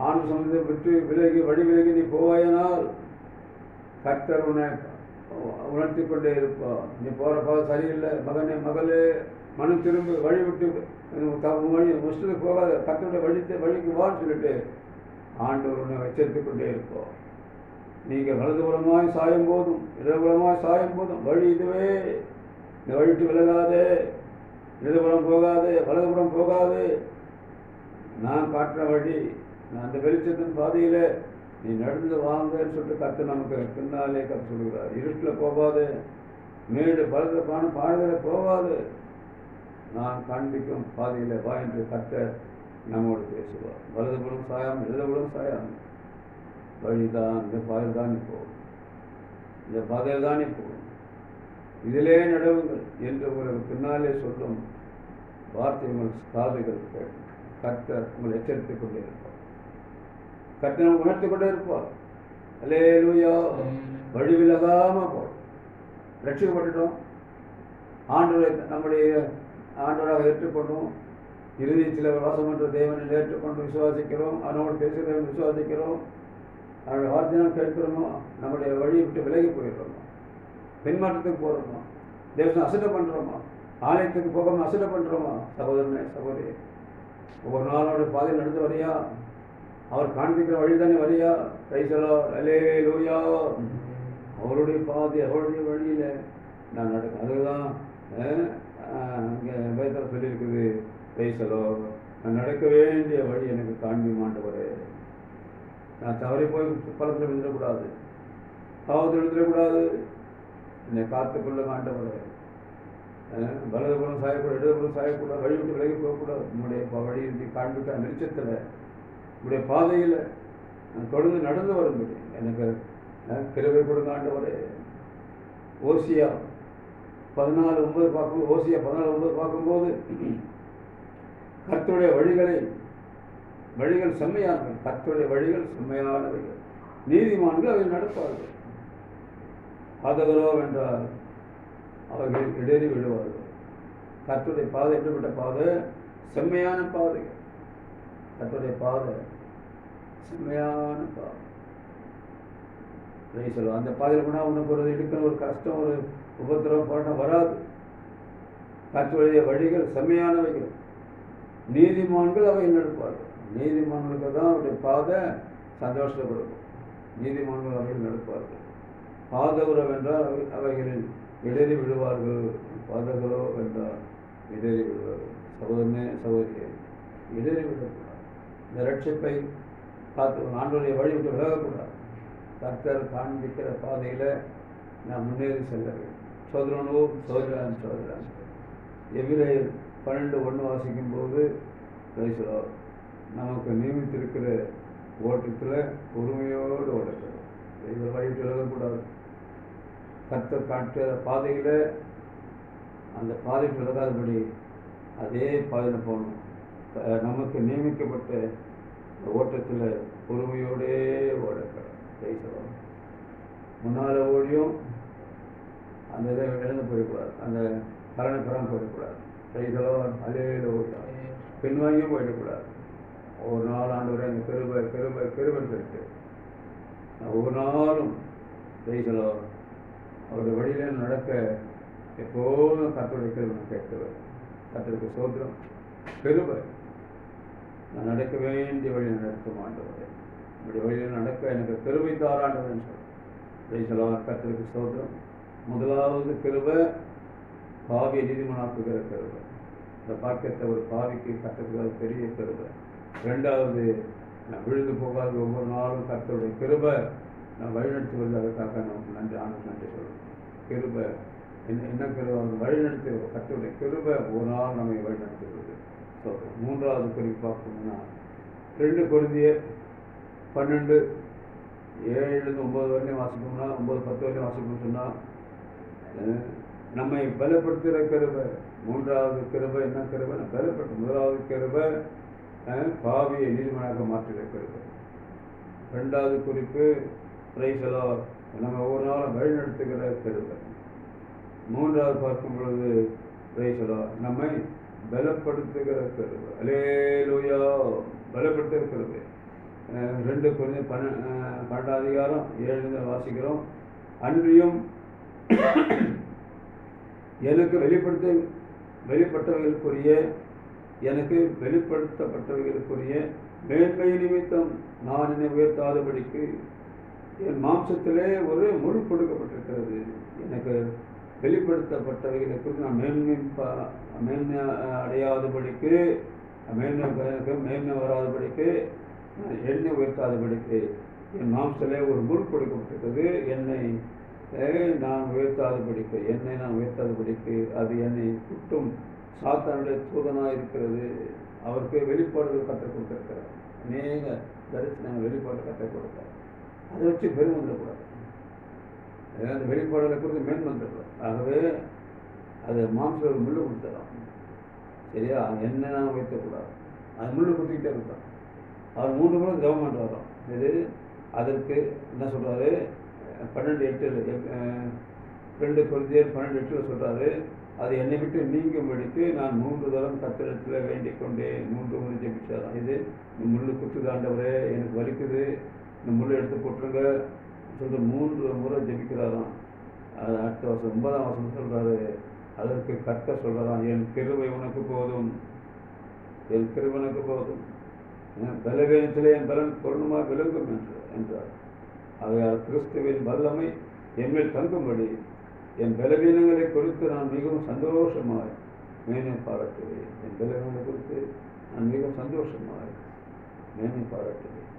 ஆண் சம்பந்தத்தை விட்டு வழி விலகி நீ போவாயனால் கர்த்தர் உன்னை உணர்த்தி கொண்டே இருப்பார். நீ போகிற பாதை சரியில்லை, மகனே மகளே, மனம் திரும்ப, வழி விட்டு வழி முஸ்லிம் போகாத, கர்த்தருடைய வழிக்கு வான்னு சொல்லிட்டு ஆண்டவர் உன்னை எச்சரித்து கொண்டே இருப்பார். நீங்கள் வலதுபுறமாய் சாயும் போதும் இடதுபுறமாய் சாயும் போதும் வழி இதுவே, இந்த வழிட்டு விலகாதே, இடதுபுறம் போகாதே, வலதுபுறம் போகாதே, நான் காட்டுற வழி, நான் அந்த வெளிச்சத்தின் பாதையில் நீ நடந்து வாங்கன்னு சொல்லிட்டு கர்த்தர் நமக்கு பின்னாலே கற்று சொல்கிறார். இருட்டில் போகாதே, மேடு பலதற்கான பாடுதலை போகாது. நான் காண்பிக்கும் பாதையில் வா என்று கர்த்தர் நம்மோடு பேசுவார். வலதுபுறம் சாயாமல் இடதுபுறம் சாயாமல் வழிதான், இந்த பாதையில் தான் நீ போகும், இந்த பாதையில் தான் நீ போகும், இதிலே நடவுங்கள் என்று உங்களுக்கு பின்னாலே சொல்லும் வார்த்தை உங்கள் காதுகள் கேட்கும். கர்த்தர் உங்களை எச்சரித்துக் கொண்டே இருப்பார். கர்த்தர் உணர்த்திக் கொண்டே இருப்பார். அல்லேலூயா. வழி விலகாம போடும். ரட்சிக்கப்பட்டுட்டோம், ஆண்டவரை நம்முடைய ஆண்டவராக ஏற்றுக்கொண்டோம், இறுதியில் வாசம் என்ற தேவனை ஏற்றுக்கொண்டு விசுவாசிக்கிறோம், அவனோடு பேசுகிறவன் விசுவாசிக்கிறோம், அவனுடைய வார்த்தையாக கேட்கிறோமோ, நம்முடைய வழியை விட்டு விலகி போயிடுறோமோ, பின்மாற்றத்துக்கு போகிறோமா, தேவனை அசட்டை பண்ணுறோமா, ஆலயத்துக்கு போகாமல் அசட்டை பண்ணுறோமா, சகோதரனே சகோதரி, ஒவ்வொரு நாளோட பாதையில் நடந்து வரையா, அவர் காண்பிக்கிற வழி தானே வரையா. ரைசலோ அல்லேலூயா. அவருடைய பாதை அவருடைய வழியில் நான் நடக்க, அதுதான் அங்கே வேதத்தில் சொல்லியிருக்குது. ரைசலோ, நான் நடக்க வேண்டிய வழி எனக்கு காண்பி மாண்டவரே. நான் தவறி போய் பலத்தில் விழுந்துடக்கூடாது, பாவத்தில் விழுந்துடக்கூடாது, என்னை காத்துக்கொள்ள மாண்டவரே. வலதுபுறம் சாயக்கூடாது, இடதுபுறம் சாயக்கூடாது, வழி விட்டு விலகி போகக்கூடாது. உன்னுடைய வழி காண்பிக்க வெளிச்சத்தில் உடைய பாதையில் நான் தொடர்ந்து நடந்து வரும்படி எனக்கு கிருபை கொடுங்க ஆண்டவரே. ஓசியா 14:9 பார்க்கும்போது, ஓசியா 14:9 பார்க்கும்போது, கர்த்தருடைய வழிகள் செம்மையானவை, கர்த்தருடைய வழிகள் செம்மையானவைகள், நீதிமான்கள் அவை நடப்பார்கள். பாதகரோ என்றால் அவர்கள் இடறி விடுவார்கள். கர்த்தருடைய பாதை எப்படிப்பட்ட பாதை? செம்மையான பாதைகள். கர்த்தருடைய பாதை செம்மையான பாதை. சொல்லுவோம், அந்த பாதையில் போனால் உனக்கு ஒரு இடுக்க, ஒரு கஷ்டம், ஒரு உபத்திரவம் போராட்டம் வராது. கர்த்தருடைய வழிகள் செம்மையானவைகள், நீதிமான்கள் அவை நடப்பார்கள். நீதிமான்களுக்கு தான் அவருடைய பாதை சந்தோஷத்தை கொடுக்கும். நீதிமான்கள் அவையில் நடப்பார்கள். பாதகரோ என்றால் அவைகளில் இடறி விடுவார்கள். பாதகரோ என்றால் இடறி விடுவார்கள். சகோதரனே சகோதரியே, இடறி விடக்கூடாது. இந்த ரட்சிப்பை காத்து ஆண்டவருடைய வழி விட்டு விலகக்கூடாது. கர்த்தர் காண்பிக்கிற பாதையில் நான் முன்னேறி செல்ல வேண்டும். சோதரான் எபிரேயர் 12:1 வாசிக்கும் போது நமக்கு நியமித்திருக்கிற ஓட்டத்தில் பொறுமையோடு ஓடக்கூடாது. இதை வழி விட்டு விலகக்கூடாது. கர்த்தர் காட்டுற பாதையில் அந்த பாதை விலகாதபடி அதே பாதையில் போகணும். நமக்கு நியமிக்கப்பட்ட ஓட்டத்தில் பொறுமையோடே ஓடக்கூடாது. முன்னால் ஓடியும் அந்த இதை இழந்து போயிடக்கூடாது, அந்த கரணை பெறாமல் போயிடக்கூடாது. அலையில ஓட்டம் பின்வாங்கியும் போயிடக்கூடாது. ஒவ்வொரு நாள் ஆண்டவரே அந்த கிருபைன்னு சொல்லிட்டு நான் ஒவ்வொரு நாளும் செய்தலோ அவருடைய வழியில் நடக்க எப்போதும் கர்த்தருடைய கிருபை நான் கேட்குவேன். கர்த்தருக்கு சோத்திரம். கிருபை நான் நடக்க வேண்டிய வழியில் நடத்தும் ஆண்டவரே. நம்முடைய வழியில் நடக்க எனக்கு கிருபை தாராண்டவன் சொல்ல கர்த்தருக்கு சோத்திரம். முதலாவது கிருபை பாவியை நீதிமனாக்குகிற கிருபை. இந்த பாக்கியத்தை ஒரு பாவிக்கு கர்த்தருக்கு பெரிய கிருபை. ரெண்டாவது, நான் விழுந்து போகாத ஒவ்வொரு நாளும் கர்த்தருடைய கிருபை நான் வழிநடத்தி வருவதற்காக நமக்கு நன்றி, ஆண்டுக்கு நன்றி சொல்லணும். கிருபை என்ன கிருபை? வழிநடத்தி கர்த்தருடைய கிருபை ஒரு நாள் நம்மை வழிநடத்துகிறது. ஸோ மூன்றாவது குறிப்பு பார்க்கணும்னா 2 கொரிந்தியர் 12:7-9 வரையும் வாசிக்கணும்னா 9-10 வரையும் வாசிக்கணும்னு சொன்னால் நம்மை பலப்படுத்துகிற கிருபை. மூன்றாவது கிருபை என்ன கிருபை? நான் பலப்படுத்த. முதலாவது கிருபை பாவியை நீதிமனாக மாற்றுகிற கிருபை. ரெண்டாவது குறிப்பு பிரைசலோ நம்ம ஒவ்வொரு நாளும் வழிநடத்துகிற கிருபை. மூன்றாவது பார்க்கும் பொழுது பிரைசலோ நம்மை பலப்படுத்துகிற கிருபை. அல்லேலூயா. பலப்படுத்துகிற கிருபை. 2 கொரிந்தியர் 12:7 வாசிக்கிறோம். அன்றியும் எனக்கு வெளிப்படுத்தப்பட்டவைகளுக்குரிய மேன்மை நிமித்தம் நான் என்னை உயர்த்தாதபடிக்கு என் மாம்சத்திலே ஒரு முள் கொடுக்கப்பட்டிருக்கிறது. எனக்கு வெளிப்படுத்தப்பட்டவைகளை குறித்து நான் மேன்மை அடையாதபடிக்கு, மேன்மை வராதபடிக்கு, என்னை உயர்த்தாதபடிக்கு என் மாம்சத்திலே ஒரு முள் கொடுக்கப்பட்டிருக்கிறது. என்னை நான் உயர்த்தாதபடிக்கு, என்னை நான் உயர்த்தாதபடிக்கு அது என்னை குட்டும் சாத்தானுடைய தூதனாக இருக்கிறது. அவருக்கு வெளிப்பாடுகள் கற்றுக் கொடுத்துருக்கிறார். அநேக தரிசனங்கள் வெளிப்பாடு கற்றுக் கொடுத்தார். அதை வச்சு பெரும் வந்துடக்கூடாது. அந்த வெளிப்பாடுகளை குறித்து மேன் வந்துடக்கூடாது. ஆகவே அது மாம்சம் ஒரு முள்ளு கொடுத்துடலாம். சரியா? என்ன நான் வைக்கக்கூடாது. அது முள்ளு கொடுத்துக்கிட்டே இருக்கான். அவர் 3 முறை ஜெபம் பண்ணுறாராம். இது அதற்கு என்ன சொல்கிறாரு? 12:8 2 கொரிந்தியர் 12:8 சொல்கிறாரு, அது என்னை விட்டு நீங்கும்படிக்கு நான் 3 தரம் கர்த்தரிடத்தில் வேண்டிக் கொண்டேன். 3 முறை ஜெபிச்சாராம். இது முள்ளு குத்துது ஆண்டவரே, எனக்கு வலிக்குது, இந்த முள்ளை எடுத்து போட்டுருங்க சொல்லிட்டு 3 முறை ஜெபிக்கிறாராம். அது அடுத்த வருஷம் 9ஆம் வருஷம் சொல்கிறாரு, அதற்கு கர்த்தர் சொல்கிறாராம், என் கிருபை உனக்கு போதும், என் கிருபை உனக்கு போதும், பலவீனத்திலே என் பலன் பூர்ணமாக விளங்கும் என்றார். ஆகையால் கிறிஸ்துவின் வல்லமை என்மேல் தங்கும்படி என் பலவீனங்களை குறித்து நான் மிகவும் சந்தோஷமாய் மேன்மை பாராட்டுவேன். என் பலவீனங்களை குறித்து நான் மிகவும் சந்தோஷமாய் மேன்மை பாராட்டுவேன்.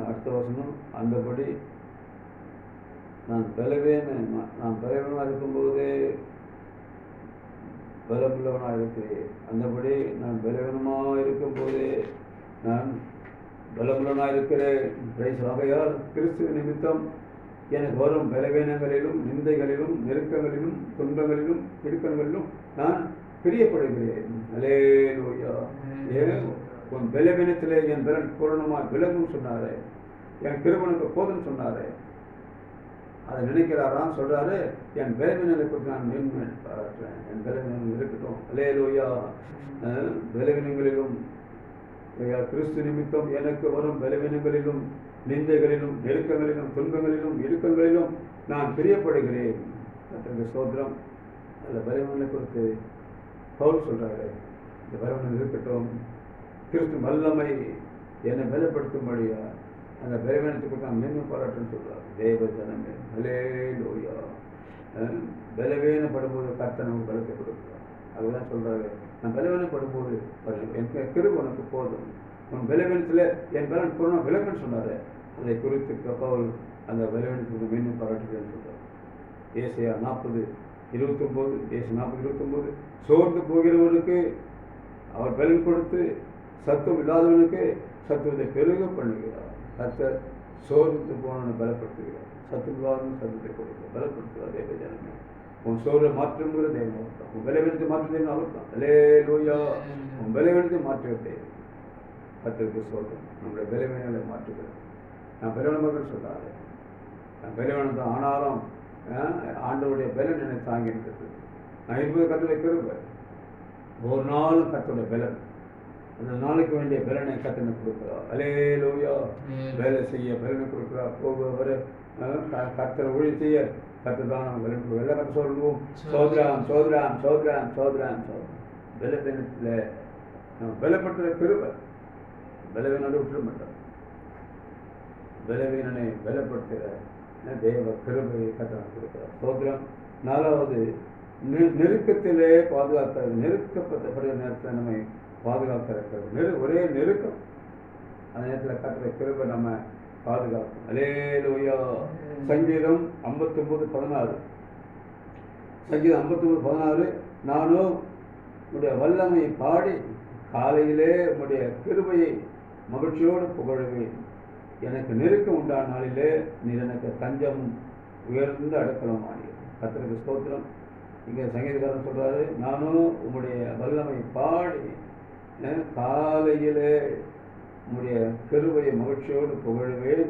அடுத்த வசனம், அந்தபடி நான் பலவீனமாக இருக்கும்போதே பலமுள்ளவனாக இருக்கிறேன். அந்தபடி நான் பலவீனமாக இருக்கும்போதே நான் பலமுள்ளவனாக இருக்கிறேன். ஆகையால் கிறிஸ்துவ நிமித்தம் எனக்கு வரும் பலவீனங்களிலும் நிந்தைகளிலும் நெருக்கங்களிலும் துன்பங்களிலும் இடுக்கங்களிலும் நான் பிரியப்படுகிறேன். அல்லேலூயா. ஏன் உன் பலவீனத்திலே என் பலன் பூரணமாக விளங்கும் சொன்னாரே, என் கிருபனுக்கு போதும் சொன்னாரே, அதை நினைக்கிறாராம். சொல்றாரு, என் பலவீனங்களை குறித்து நான் மேன்மை பாராட்டுறேன். என் பலவீனங்கள் இருக்கட்டும். அல்லேலூயா. பலவீனங்களிலும் கிறிஸ்து நிமித்தம் எனக்கு வரும் பலவீனங்களிலும் நிந்தைகளிலும் நெருக்கங்களிலும் துன்பங்களிலும் இடுக்கங்களிலும் நான் பிரியப்படுகிறேன். கர்த்தருக்கு ஸ்தோத்திரம். அந்த பலவீனங்களை குறித்து பவுல் சொல்றாரு, இந்த பலவீனம் இருக்கட்டும், கிறிஸ்து வல்லமை என்னை பலப்படுத்தும்படியா அந்த பலவீனத்துக்கு நான் மேன்மை பாராட்டுன்னு சொல்றாரு. தேவ ஜனமே, அல்லேலூயா. பலவீனப்படும்போது கர்த்தர் நமக்கு பலத்தை கொடுக்கிறார். அதுதான் சொல்றாரு, நான் பலவீனப்படும்போது எனக்கு கிருபை உனக்கு போதும், உன் பலவீனத்தில் என் பலன் பூர்ண விளக்குன்னு சொன்னாரு. அதை குறித்து பவுல் அந்த பலவீனத்துக்கு மேன்மை பாராட்டுகிறேன்னு சொல்றாரு. ஏசாயா 40:29, ஏசாயா 40:29, சோர்ந்து போகிறவனுக்கு அவர் பலன் கொடுத்து சத்துவம் இல்லாதவனுக்கு சத்துவத்தை பெருக பண்ணுகிறார். கர்த்தர் சோர்ந்து போனவனை பலப்படுத்துகிறார். சத்துவம் இல்லாதவனுக்கு சத்துவத்தை கொடுக்க பலப்படுத்துகிறார். தேவ ஜனமே, உன் சோர்வை மாற்றுங்கிற தேவன் அவர் தான். உன் பலவீனத்தை மாற்று தேவன் அவர் தான். அல்லேலூயா. உன் பலவீனத்தை மாற்றுகிற தேவன். கர்த்தருக்கு ஸ்தோத்திரம். நம்முடைய பலவீனங்களை மாற்றுகிறார். நான் பலவீனமாக சொல்றாரு, நான் பலவீனம் தான், ஆனாலும் ஆண்டவருடைய பலன் என்னை தாங்கி இருக்கிறது. நான் இருப்பது கர்த்தருடைய கிருபை. ஒரு நாளும் கர்த்தருடைய பலன், அந்த நாளைக்கு வேண்டிய பலனை கர்த்தனை கொடுக்கிறார். அல்லேலூயா. வேலை செய்ய பலனை கொடுக்கிறார். போக கர்த்தரை ஊழியம் செய்ய கர்த்தர் தான் நம்ம பலன் கொடுக்குறோம். எல்லா கர்த்தர் சொல்லுவோம், சோதராம் சோதராம் சோதராம் சோதராம் சோதரம். பலவீனத்தில் நம்ம பலப்படுத்துகிற கிருபை. பலவீனோடு விட்டுற மாட்டோம். பலவீனனை பலப்படுத்துகிற தேவ கிருபையை கர்த்தர் கொடுக்கிறார். சோதரம். 4வது, நெருக்கத்திலே பாதுகாக்கிறது. நெருக்கப்படுகிற நேரத்தில் நம்மை பாதுகாக்கிறது. ஒரே நெருக்கம், அந்த நேரத்தில் கர்த்தருடைய கிருபை நம்ம பாதுகாக்கும். அல்லேலூயா. சங்கீதம் 59:16, சங்கீதம் 59:16, நானும் உடைய வல்லமையை பாடி காலையிலே உடைய கிருபையை மகிழ்ச்சியோடு புகழுவேன். எனக்கு நெருக்கம் உண்டான நாளிலே நீர் எனக்கு தஞ்சம் உயர்ந்த அடக்கலமானீர். கர்த்தருக்கு ஸ்தோத்திரம். இங்கே சங்கீதக்காரன் சொல்றாரு, நானும் உம்முடைய வல்லமை பாடி காலையிலே உம்முடைய கிருபையை மகிழ்ச்சியோடு புகழுவேன்.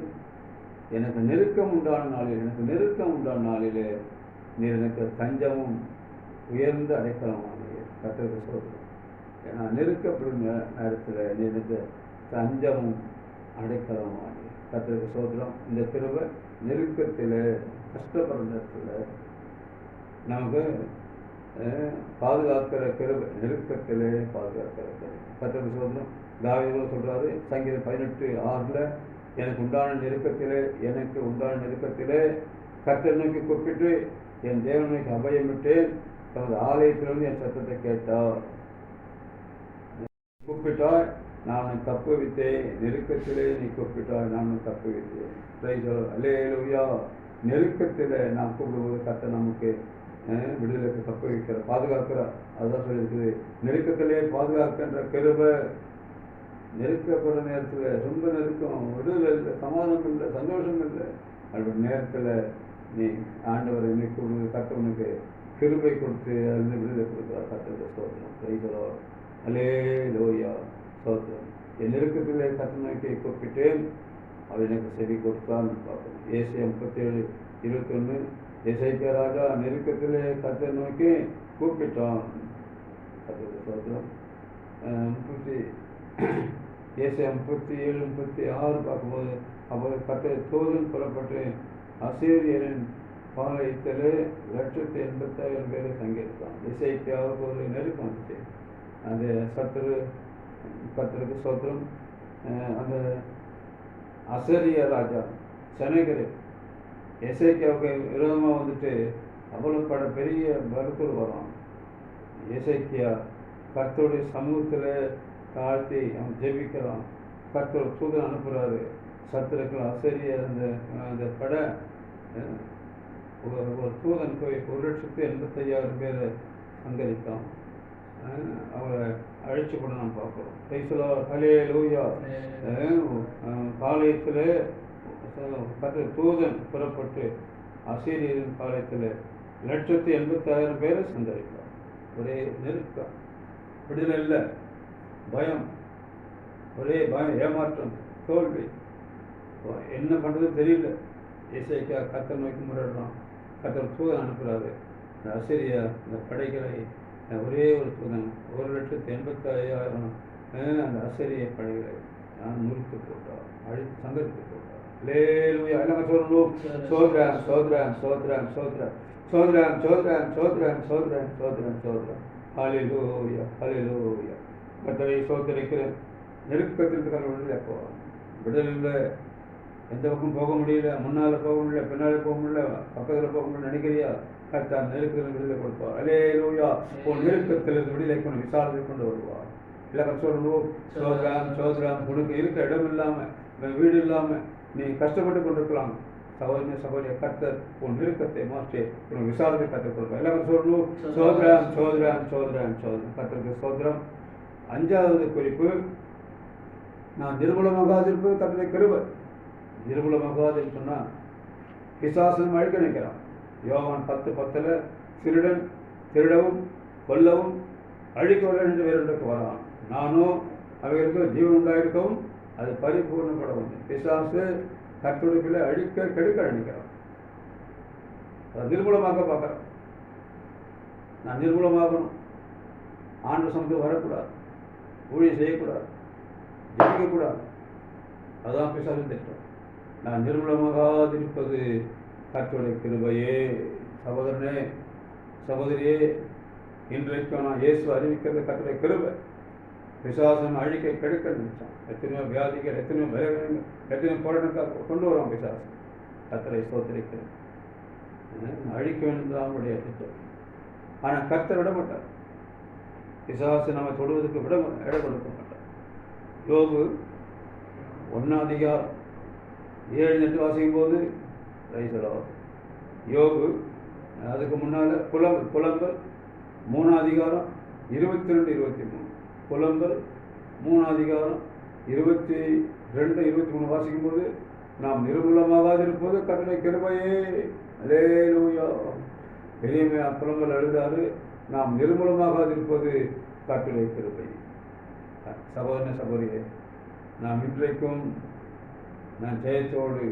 எனக்கு நெருக்கம் உண்டான நாளிலே நீர் எனக்கு தஞ்சமும் உயர்ந்த அடைக்கலமானீர். கர்த்தருக்கு ஸ்தோத்திரம். ஏன்னா நெருக்கப்படும் நேரத்தில் நீர் எனக்கு தஞ்சமும் அடைக்கலமானீர். கர்த்தருக்கு ஸ்தோத்திரம். இந்த கிருபை நெருக்கத்தில், கஷ்டப்படுற நேரத்தில் நமக்கு பாதுகாக்கிற கிருபை, நெருக்கத்திலே பாதுகாக்கிற கிருபை. கர்த்தருக்கு ஸ்தோத்திரம். தாவீது சொல்றாரு, சங்கீதம் 18:6, எனக்கு உண்டான நெருக்கத்திலே கர்த்தர் நோக்கி கூப்பிட்டு என் தேவன் நோக்கி அபயமிட்டேன். தனது ஆலயத்திலிருந்து என் சத்தத்தை கேட்டார். கூப்பிட்டாய், நான் தப்புவித்தேன். நெருக்கத்திலே நீ கூப்பிட்டாய், நான் தப்புவித்தேன். அல்லேலூயா. நெருக்கத்தில் நாம் கூப்பிடும்போது கர்த்தர் நமக்கு விடுதலைக்கு தப்ப வைக்கிற பாதுகாக்கிறார். அதுதான் சொல்லியிருக்குது, நெருக்கத்திலே பாதுகாக்கின்ற கிருபை. நெருக்கப்படுற நேரத்தில் ரொம்ப நெருக்கம், விடுதலை இல்லை, சமாதானம் இல்லை, சந்தோஷம் இல்லை. அப்படி நேரத்தில் நீ ஆண்டவரை நீ கூப்பிடுவது கர்த்தவனுக்கு கிருபை கொடுத்து அதில் விடுதலை கொடுக்குறார். கர்த்தருடைய ஸ்தோத்திரம், கைகளோர் அல்லேலூயா ஸ்தோத்திரம். என் நெருக்கத்திலே கர்த்தர் நோக்கி கூப்பிட்டேன், அவர் எனக்கு செவி கொடுத்தான் பார்க்கணும். ஏசாயா 37:21. எசேக்கியா ராஜா நெருக்கத்திலே கர்த்தர் நோக்கி கூப்பிட்டான். கர்த்தருடைய ஸ்தோத்திரம். ஏசாயா 37:36 பார்க்கும்போது அப்போது கர்த்தர் தூதன் புறப்பட்டு அசீரியரின் பாளையத்திலே 185,000 பேரை சங்கரித்தான். எசேக்கியாவுக்கு ஒரு நெருக்கம் வந்துச்சு. அந்த கர்த்தருக்கு ஸ்தோத்திரம். அந்த அசரிய ராஜா செனகரு எசேக்கியாவுக்கு விரோதமாக வந்துட்டு அவ்வளோ பெரிய பலத்தோடு வரும். எசேக்கியா கர்த்தருடைய சமூகத்தில் தாழ்த்தி அவன் ஜெபிக்கிறான். கர்த்தர் தூதன் அனுப்புகிறாரு. சத்துருக்கள் அசரிய அந்த படை ஒரு தூதன் போய் 185,000 பேரை சங்கரித்தான். அவரை அழைச்சி கூட நாம் பார்க்குறோம். கைசலா ஹல்லேலூயா. பாளையத்தில் கர்த்தர் தூதன் புறப்பட்டு அசீரியரின் பாளையத்தில் 185,000 பேரை சங்கரித்தான். ஒரே நெருக்கம், விடுதலை இல்லை, பயம், ஒரே பயம், ஏமாற்றம், தோல்வி, என்ன பண்ணுறது தெரியல. எசேக்கியா கர்த்தர் நோக்கி முறையிடுறான். கர்த்தர் தூதன் அனுப்புகிறாரு. இந்த அசீரியா இந்த படைகளை ஒரே ஒரு தூதன் 185,000 அந்த அசீரிய படைகளை முறித்து போட்டார், அழித்து சங்கரித்து போட்டார். அல்லேலூயா. எல்லாம் சொல்லணும். சோத்ரம் சோத்ரம் சோத்ரம் சோத்ரம் சோத்ரம் சோத்ரம் சோத்ரம் சோத்ரம் சோத்ரம் சோத்ரம். ஹல்லேலூயா ஹல்லேலூயா. கர்த்தரை சோதரிக்கிறேன். நெருக்கத்திற்கு விடுதலை போவான். விடுதலை எந்த பக்கம் போக முடியல, முன்னால் போக முடியல, பின்னால் போக முடியல, பக்கத்தில் போக முடியல நினைக்கிறியா? கர்த்தர் நெருக்கத்தில் விடுதலை கொடுப்பார். அல்லேலூயா. உன் நெருக்கத்திலிருந்து விடுதலை கொண்டு விசாரணை கொண்டு வருவார். இல்லை சொல்லணும். சோதரம் சோதரம். உனக்கு இருக்க இடம் இல்லாமல், வீடு இல்லாமல் நீ கஷ்டப்பட்டு கொண்டிருக்கலாம். சகோதரிய கர்த்தர் உன் நெருக்கத்தை மாற்றி உனக்கு விசாரணை கற்றுக் கொடுப்பார். எல்லாரும் சொல்லணும். சோதரம் சோதரம் சோதரம் சோதரம். கர்த்தருக்கு சோதரம். 5வது குறிப்பு, நான் நிர்மூலமாகாதிருப்பது கர்த்தருடைய கிருபை. நிர்மூலமாகாதுன்னு சொன்னால் பிசாசன் அழிக்க நினைக்கிறான். யோவான் 10:10 திருடன் திருடவும் கொல்லவும் அழிக்கவில்லை என்று வேறொன்றுக்கு வரான். நானும் அவைகளுக்கு ஜீவன் உண்டாயிருக்கவும் அது பரிபூர்ணப்படவும். பிசாசு கர்த்தருடைய அழிக்க கெடுக்க நினைக்கிறான். அதை நிர்மூலமாக பார்க்குறான். நான் நிர்மூலமாகணும், ஆண்டு சமத்துக்கு வரக்கூடாது, ஊழியம் செய்யக்கூடாது, ஜெயிக்கக்கூடாது. அதுதான் பிசாசின் திட்டம். நான் நிர்மூலமாகாதிருப்பது கர்த்தருடைய கிருபையே. சகோதரனே சகோதரியே, இன்றைக்கு நான் இயேசு அறிவிக்கிறது கர்த்தருடைய கிருபை. பிசாசன் அழிக்க கெடுக்க நினைச்சான். எத்தனையோ வியாதிகள், எத்தனையோ பலவீனங்கள், எத்தனையோ போராட்டங்கள் கொண்டு வருவான் பிசாசன். கர்த்தரை ஸ்தோத்திரிக்கிறேன். அழிக்க வேண்டும் தான் அவனுடைய திட்டம். ஆனால் கர்த்தர் விட மாட்டார். பிசாசு நம்ம தொடுவதற்கு இடம் கொடுக்க மாட்டார். யோபு 1:7 வாசிக்கும் போது யோபு, அதுக்கு முன்னால் புலம்பல் 3:22-23. புலம்பல் 3:22-23 வாசிக்கும் போது, நாம் நிர்மூலமாகாதிருப்பது கர்த்தருடைய கிருபையே. அல்லேலூயா. எளிமையா புலம்பல் எழுதாரு, நாம் நிர்மூலமாகாதிருப்பது கர்த்தருடைய கிருபை. சகோதரனே சகோதரியே, நாம் இன்றைக்கும் நான் ஜெயத்தோடு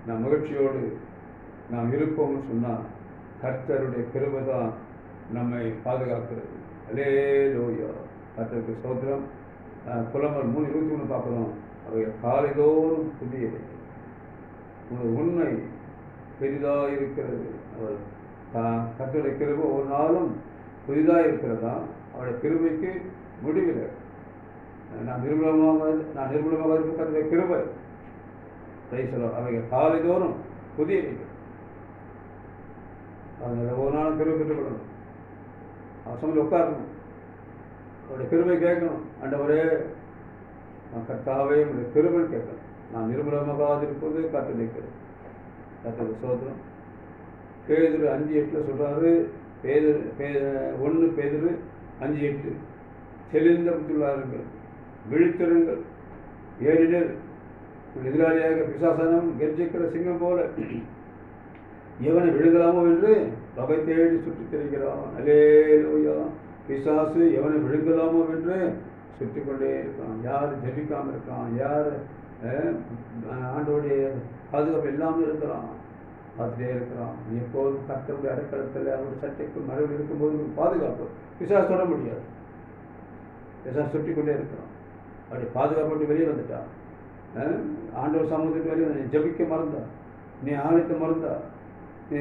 நாம் மகிழ்ச்சியோடு நாம் இருப்போம்னு சொன்னால் கர்த்தருடைய கிருபை தான் நம்மை பாதுகாக்கிறது. அல்லேலூயா. கர்த்தருக்கு ஸ்தோத்திரம். புலம்பல் 3:21 பார்க்குறோம். அவைகள் காலைதோறும் புதியவை, உண்மை பெரிதாக இருக்கிறது. அவர் கர்த்தருடைய கிருபை ஒரு நாளும் புதிதாக இருக்கிறதா. அவருடைய கிருபைக்கு முடிவில். நான் நிர்மூலமாக இருக்க கர்த்தருடைய கிருபை. அவைகள் காலைதோறும் புதியவை. அதனால் ஒரு நாளும் கிருபை பெற்றுக்கொள்ளணும். அவசரம் உட்காரணும், அவருடைய கிருபை கேட்கணும். ஆண்டவரே கர்த்தாவே உடைய கிருபை கேட்கணும். நான் நிர்மூலமாகாதிருப்பது கர்த்தருடைய கிருபை. கர்த்தருக்கு ஸ்தோத்திரம். பேதுரு 5:8 சொல்றாரு. 1 பேதுரு 5:8 தெளிந்த புத்தியுள்ளாருங்கள், விழித்திருங்கள், ஏனெனில் எதிராளியாக பிசாசானம் கர்ஜிக்கிற சிங்கம் போல எவனை விழுங்கலாமோ என்று வகை தேடி சுற்றித் திரிகிறான். அல்லேலூயா. பிசாசு எவனை விழுங்கலாமோ என்று சுற்றி கொண்டே இருக்கான். யார் ஜெபிக்காமல் இருக்கான், யார் ஆண்டோடைய பாதுகாப்பு இல்லாமல் இருக்கிறான், பார்த்துட்டே இருக்கிறான். எப்போதும் கர்த்தருடைய அடைக்கலத்தில் அவருடைய சட்டைக்குள் மறைவில் இருக்கும்போது பாதுகாப்பு. பிசாசு தொட முடியாது. பிசாசு சுற்றி கொண்டே இருக்கிறான். அப்படி பாதுகாப்பு வெளியே வந்துட்டான். ஆண்டவர் சமூகத்துக்கு வெளியே வந்து ஜபிக்க மறந்தா, நீ ஆலயத்தை மறந்தா, நீ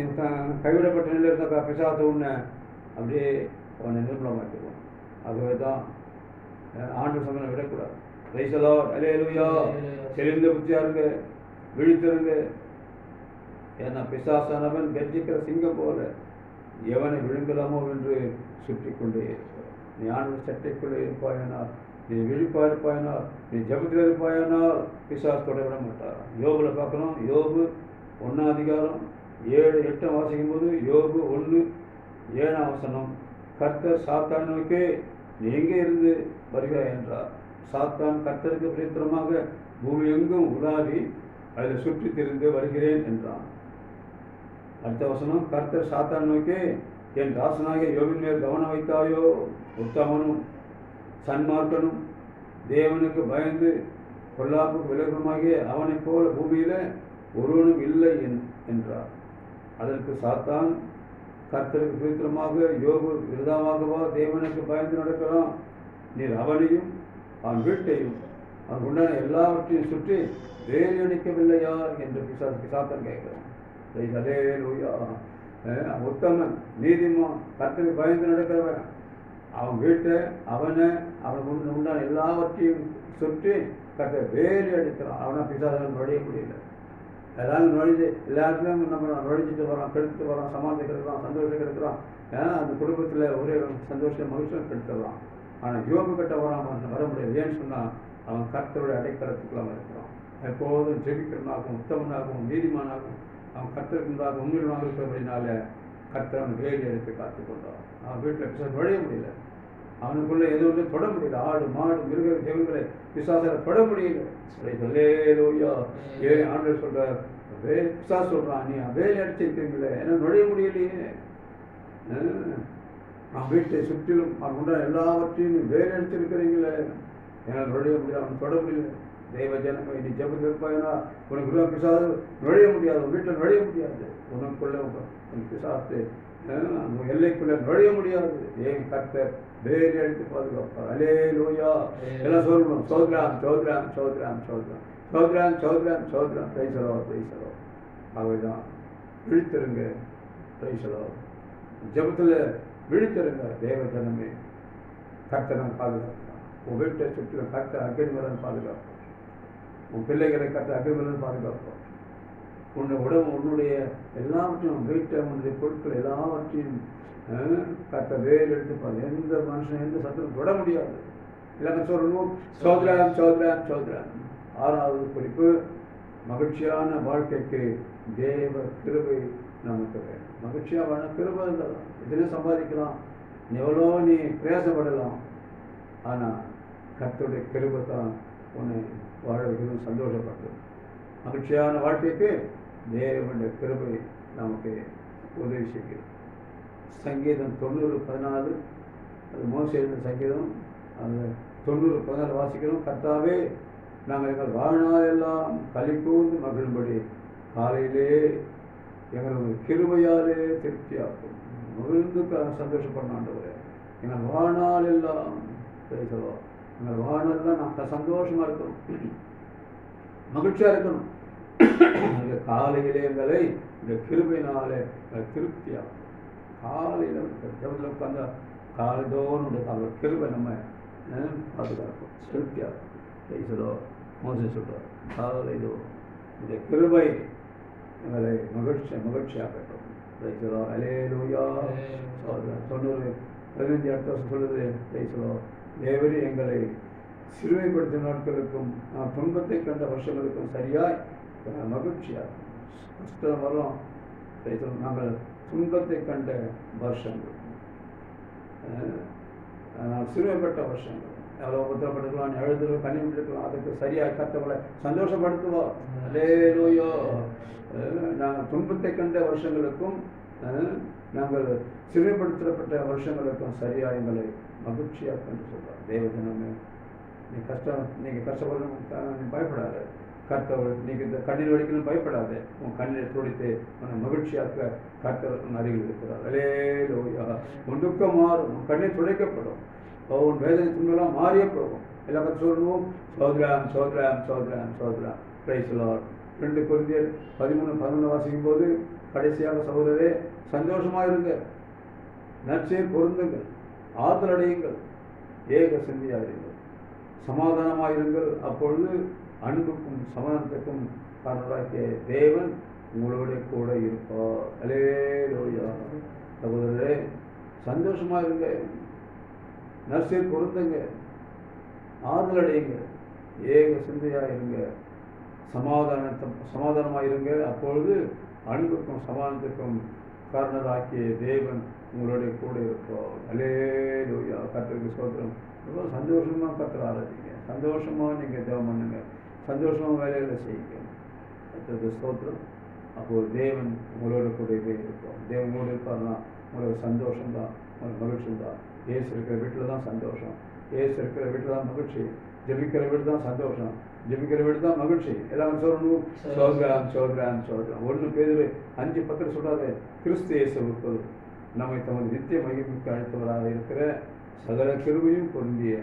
கைவிடப்பட்ட நிலையில் இருந்தாக்கா பிசாசு உன்னை அப்படியே அவனை நிர்மலமாக்கிடுவான். ஆகவே தான் ஆண்டவர் சமூகம் விடக்கூடாது. ரைசலோ அல்லேலூயா. தெளிந்த புத்தியாருங்க, விழித்திருங்க. ஏன்னா பிசாசானவன் கர்ஜிக்கிற சிங்கம் போல எவனை விழுங்கலாமோ என்று சுற்றி கொண்டே இருக்கிறான். நீ ஆண்டவர் சட்டைக்குள்ளே இருப்பாயானால், நீ விழிப்பா இருப்பாயினால், நீ ஜபத்தில் இருப்பாயானால் பிசாசு தொட விட மாட்டார். யோபுல பார்க்கணும். யோபு 1:7-8 வாசிக்கும் போது யோபு 1:7 கர்த்தர் சாத்தான் நோக்கி நீ எங்கே இருந்து வருகிறாய் என்றார். சாத்தான் கர்த்தருக்கு பிரேத்திரமாக பூமி எங்கும் உலாவி அதில் சுற்றி திரிந்து வருகிறேன் என்றான். அடுத்த வசனம், கர்த்தர் சாத்தான் நோக்கி என் தாசனாகிய யோபின் மேல் கவனம் வைத்தாயோ? உத்தமனும் சன்மார்க்கனும் தேவனுக்கு பயந்து பொல்லாப்பு விலகுமாகிய அவனைப் போல பூமியில ஒருவனும் இல்லை என்றார். அதற்கு சாத்தான், கர்த்தருக்கு பிரேத்திரமாக யோபு விரதமாகவா தேவனுக்கு பயந்து நடக்கலாம்? நீர் அவனையும் அவன் வீட்டையும் அவன் உண்டான எல்லாவற்றையும் சுற்றி வேலையடிக்கவில்லையா என்று சாத்தான் கேட்கிறான். உத்தமன் நீதிமான் கர்த்தருக்கு பயந்து நடக்கிறவன் அவன் வீட்டை அவனை அவனுக்கு உண்டான எல்லாவற்றையும் சுற்றி கர்த்தர் வேலி அடிக்கிறான். அவனை பிசாசால் நுழைய முடியல. எல்லாரும் நுழைஞ்சு எல்லாத்துலேயும் நம்ம நுழைஞ்சிட்டு வரோம், கெடுத்துட்டு வரோம், சமாளித்து கெடுக்கிறான், சந்தோஷம் கெடுக்கிறான். அந்த குடும்பத்தில் ஒரே சந்தோஷம் மகிழ்ச்சியும் கெடுத்துடலாம். ஆனால் யோபு கிட்ட வர முடியாது. ஏன்னு சொன்னால் அவன் கர்த்தருடைய அடைக்கலத்துக்குள்ளாம இருக்கிறான். எப்போதும் ஜெபிக்கிறனாகவும் உத்தமனாகவும் நீதிமானாகவும் அவன் கர்த்தருக்குண்டாக உண்மையிலாக இருக்கிறபடினால கர்த்தர் அவன் வேலி எடுத்து காத்து கொண்டான். அவன் வீட்டில் பிசாசு நுழைய முடியல. அவனுக்குள்ளே எதுவும் தொட முடியல. ஆடு மாடு மிருக ஜெவங்களை பிசாசால தொட முடியல. சொல்லேலூயா. ஏன் ஆண்டவர் சொல்றார், பிசாசு சொல்றான், நீ வேலி அடிச்சிருக்கீங்களே, ஏன்னா நுழைய முடியலையே. அவன் வீட்டை சுற்றிலும் அவன் உண்டான எல்லாவற்றையும் நீ வேலி அடிச்சிருக்கிறீங்களே, ஏன்னா நுழைய முடியல, அவன் தொட முடியல. தெய்வ ஜனமே, நீ ஜெபத்தில் இருப்பாயினா உனக்கு பிசாசு நுழைய முடியாது. உன் வீட்டில் நுழைய முடியாது. உனக்குள்ள உன் பிசாசு எல்லைக்குள்ள நுழைய முடியாது. ஏன் கர்த்தர் வேலி அடித்து பாதுகாப்பார். அல்லேலூயா. எல்லாம் சொல்லணும். சோத்ராம் சோத்ராம் சோத்ராம் சோத்ராம் சோத்ராம் சோத்ராம் சோத்ராம். பிரைசலோ பிரைசலோ. அவைதான் விழித்திருங்க. பிரைசலோ. ஜெபத்தில் விழித்திருங்க. தேவ ஜனமே, கர்த்தரை பாதுகாப்பார். உன் வீட்டை சுற்றிலும் கர்த்தர் அக்னிமலன் பாதுகாப்பார். உன் பிள்ளைகளை கர்த்தர் அக்னிமலன் பாதுகாப்பார். உன்னுடைய உடம்பு, உன்னுடைய எல்லாவற்றையும் வீட்டை, உன்னுடைய பொருட்கள் எல்லாவற்றையும் கர்த்தர் வேல் எடுத்துப்பார். எந்த மனுஷன் எந்த சத்துரும் தொட முடியாது. இல்லைங்க சொல்லணும். சோத்ராம் சோத்ராம் சோத்ராம். 6வது குறிப்பு, மகிழ்ச்சியான வாழ்க்கைக்கு தேவ கிருபை நமக்கு வேணும். மகிழ்ச்சியான கிருபை இருந்தால் இதிலே சம்பாதிக்கலாம், எவ்வளோ நீ பிரயாசப்படலாம். ஆனால் கர்த்தருடைய கிருபை தான் உன்னை வாழ வைக்கணும், சந்தோஷப்படும். மகிழ்ச்சியான வாழ்க்கைக்கு தேவனுடைய கிருபை நமக்கு உதவி செய்கிறது. சங்கீதம் 90:14, அது மோசே எழுதின சங்கீதம். அந்த 90:14 வாசிக்கிறோம். கர்த்தாவே, நாங்கள் எங்கள் வாழ்நாள் எல்லாம் களி கூர்ந்து மகிழும்படி காலையிலே எங்களுடைய கிருபையாலே திருப்தியாகும். மகிழ்ந்து சந்தோஷப்படணும் ஆண்டவரே. எங்கள் வாழ்நாள் எல்லாம் பேசலாம். எங்கள் வாழ்நாள் நாங்கள் சந்தோஷமாக இருக்கணும், மகிழ்ச்சியாக இருக்கணும். காலையிலே எங்களை இந்த கிருபையினாலே திருப்தியாகும். காலையில் ஜபத்தில் உட்கார்ந்த காலைதோறும் அவர் கிருபை நம்ம பாதுகாக்கும், திருப்தியாகும். பேசுதோ மோசே சொல்கிறார், காலைதோறும் இந்த கிருபை எங்களை மகிழ்ச்சியாகட்டும். பேசுதோ அல்லேலூயா. 90:15 அடுத்த வருஷம் சொல்லுது. பேசுதோ, தேவரே எங்களை சிறுமைப்படுத்திய நாட்களுக்கும் நான் துன்பத்தை கண்ட வருஷங்களுக்கும் சரியாய் மகிழ்ச்சியாக கஷ்டம் வரும். நாங்கள் துன்பத்தை கண்ட வருஷங்கள், நான் சிறுமைப்பட்ட வருஷங்கள், எவ்வளோ புத்தகப்பட்டுக்கலாம், எழுதுறோம், கண்ணிமிட்டுக்கலாம், அதுக்கு சரியாக கத்தவங்களை சந்தோஷப்படுத்துவோம். அல்லேலூயா. நாங்கள் துன்பத்தை கண்ட வருஷங்களுக்கும் நாங்கள் சிறுமைப்படுத்தப்பட்ட வருஷங்களுக்கும் சரியாக எங்களை மகிழ்ச்சியாக கண்டு சொல்கிறோம். தேவஜனமே, நீங்கள் கஷ்டப்படணும் பயப்படாது. கர்த்தர் நீங்கள் இந்த கண்ணீர் வடிக்கணும் பயப்படாது. உன் கண்ணீரை துடித்து உன்னை மகிழ்ச்சியாக்க கர்த்தர் அருகில் இருக்கிறார். அல்லேலூயா. உன் துக்கம் மாறும், உன் கண்ணீர் துடைக்கப்படும், உன் வேதனை துன்பெல்லாம் மாறியே போகும். எல்லாரும் சொல்லணும், சோதராம் சோதராம் சோதராம் சோதராம். Price the Lord. 2 கொரிந்தியர் 13:11 வாசிக்கும் போது, கடைசியாக சகோதரரே சந்தோஷமாக இருங்க, நற்செய்தி பொருந்துங்கள், ஆறுதல் அடையுங்கள், ஏக சிந்தையாயிருங்கள், சமாதானமாயிருங்கள், அப்பொழுது அன்புக்கும் சமாதானத்துக்கும் காரணராகிய தேவன் உங்களோட கூட இருப்பார். அல்லேலூயா. சகோதரரே சந்தோஷமா இருங்க, நற்செய்தி பொருந்துங்க, ஆறுதல் அடையுங்க, ஏக சிந்தையா இருங்க, சமாதானமாக இருங்க, அப்பொழுது அன்புக்கும் சமாதானத்துக்கும் காரணராகிய தேவன் உங்களோட கூட இருப்பார். அல்லேலூயா. கர்த்தருக்கு ஸ்தோத்திரம். ரொம்ப சந்தோஷமா கர்த்தரை ஆராதிங்க, சந்தோஷமா நீங்க ஜெபம் பண்ணுங்க, சந்தோஷமா வேலைகளை செய்யுங்க. கர்த்தருக்கு ஸ்தோத்திரம். அப்போது தேவன் உங்களோட கூட இருப்பார். தேவன் உங்களோட இருப்பார்னா உங்களுக்கு சந்தோஷம் தான், உங்களுக்கு மகிழ்ச்சி தான். ஏசு இருக்கிற வீட்டில் தான் சந்தோஷம், ஏசு இருக்கிற வீட்டில் தான் மகிழ்ச்சி, ஜெபிக்கிற வீடு தான் சந்தோஷம், ஜெபிக்கிற வீடு தான் மகிழ்ச்சி. எல்லாரும் சொல்லணும், சோதராம் சோதராம் சோதராம். 1 பேதுரு 5:10 சொல்றாரு, கிறிஸ்து இயேசுவுக்குள் நம்மை தமது நித்திய மகிமைக்கு அழைத்தவராக இருக்கிற சகல கிருபையும் பொருந்திய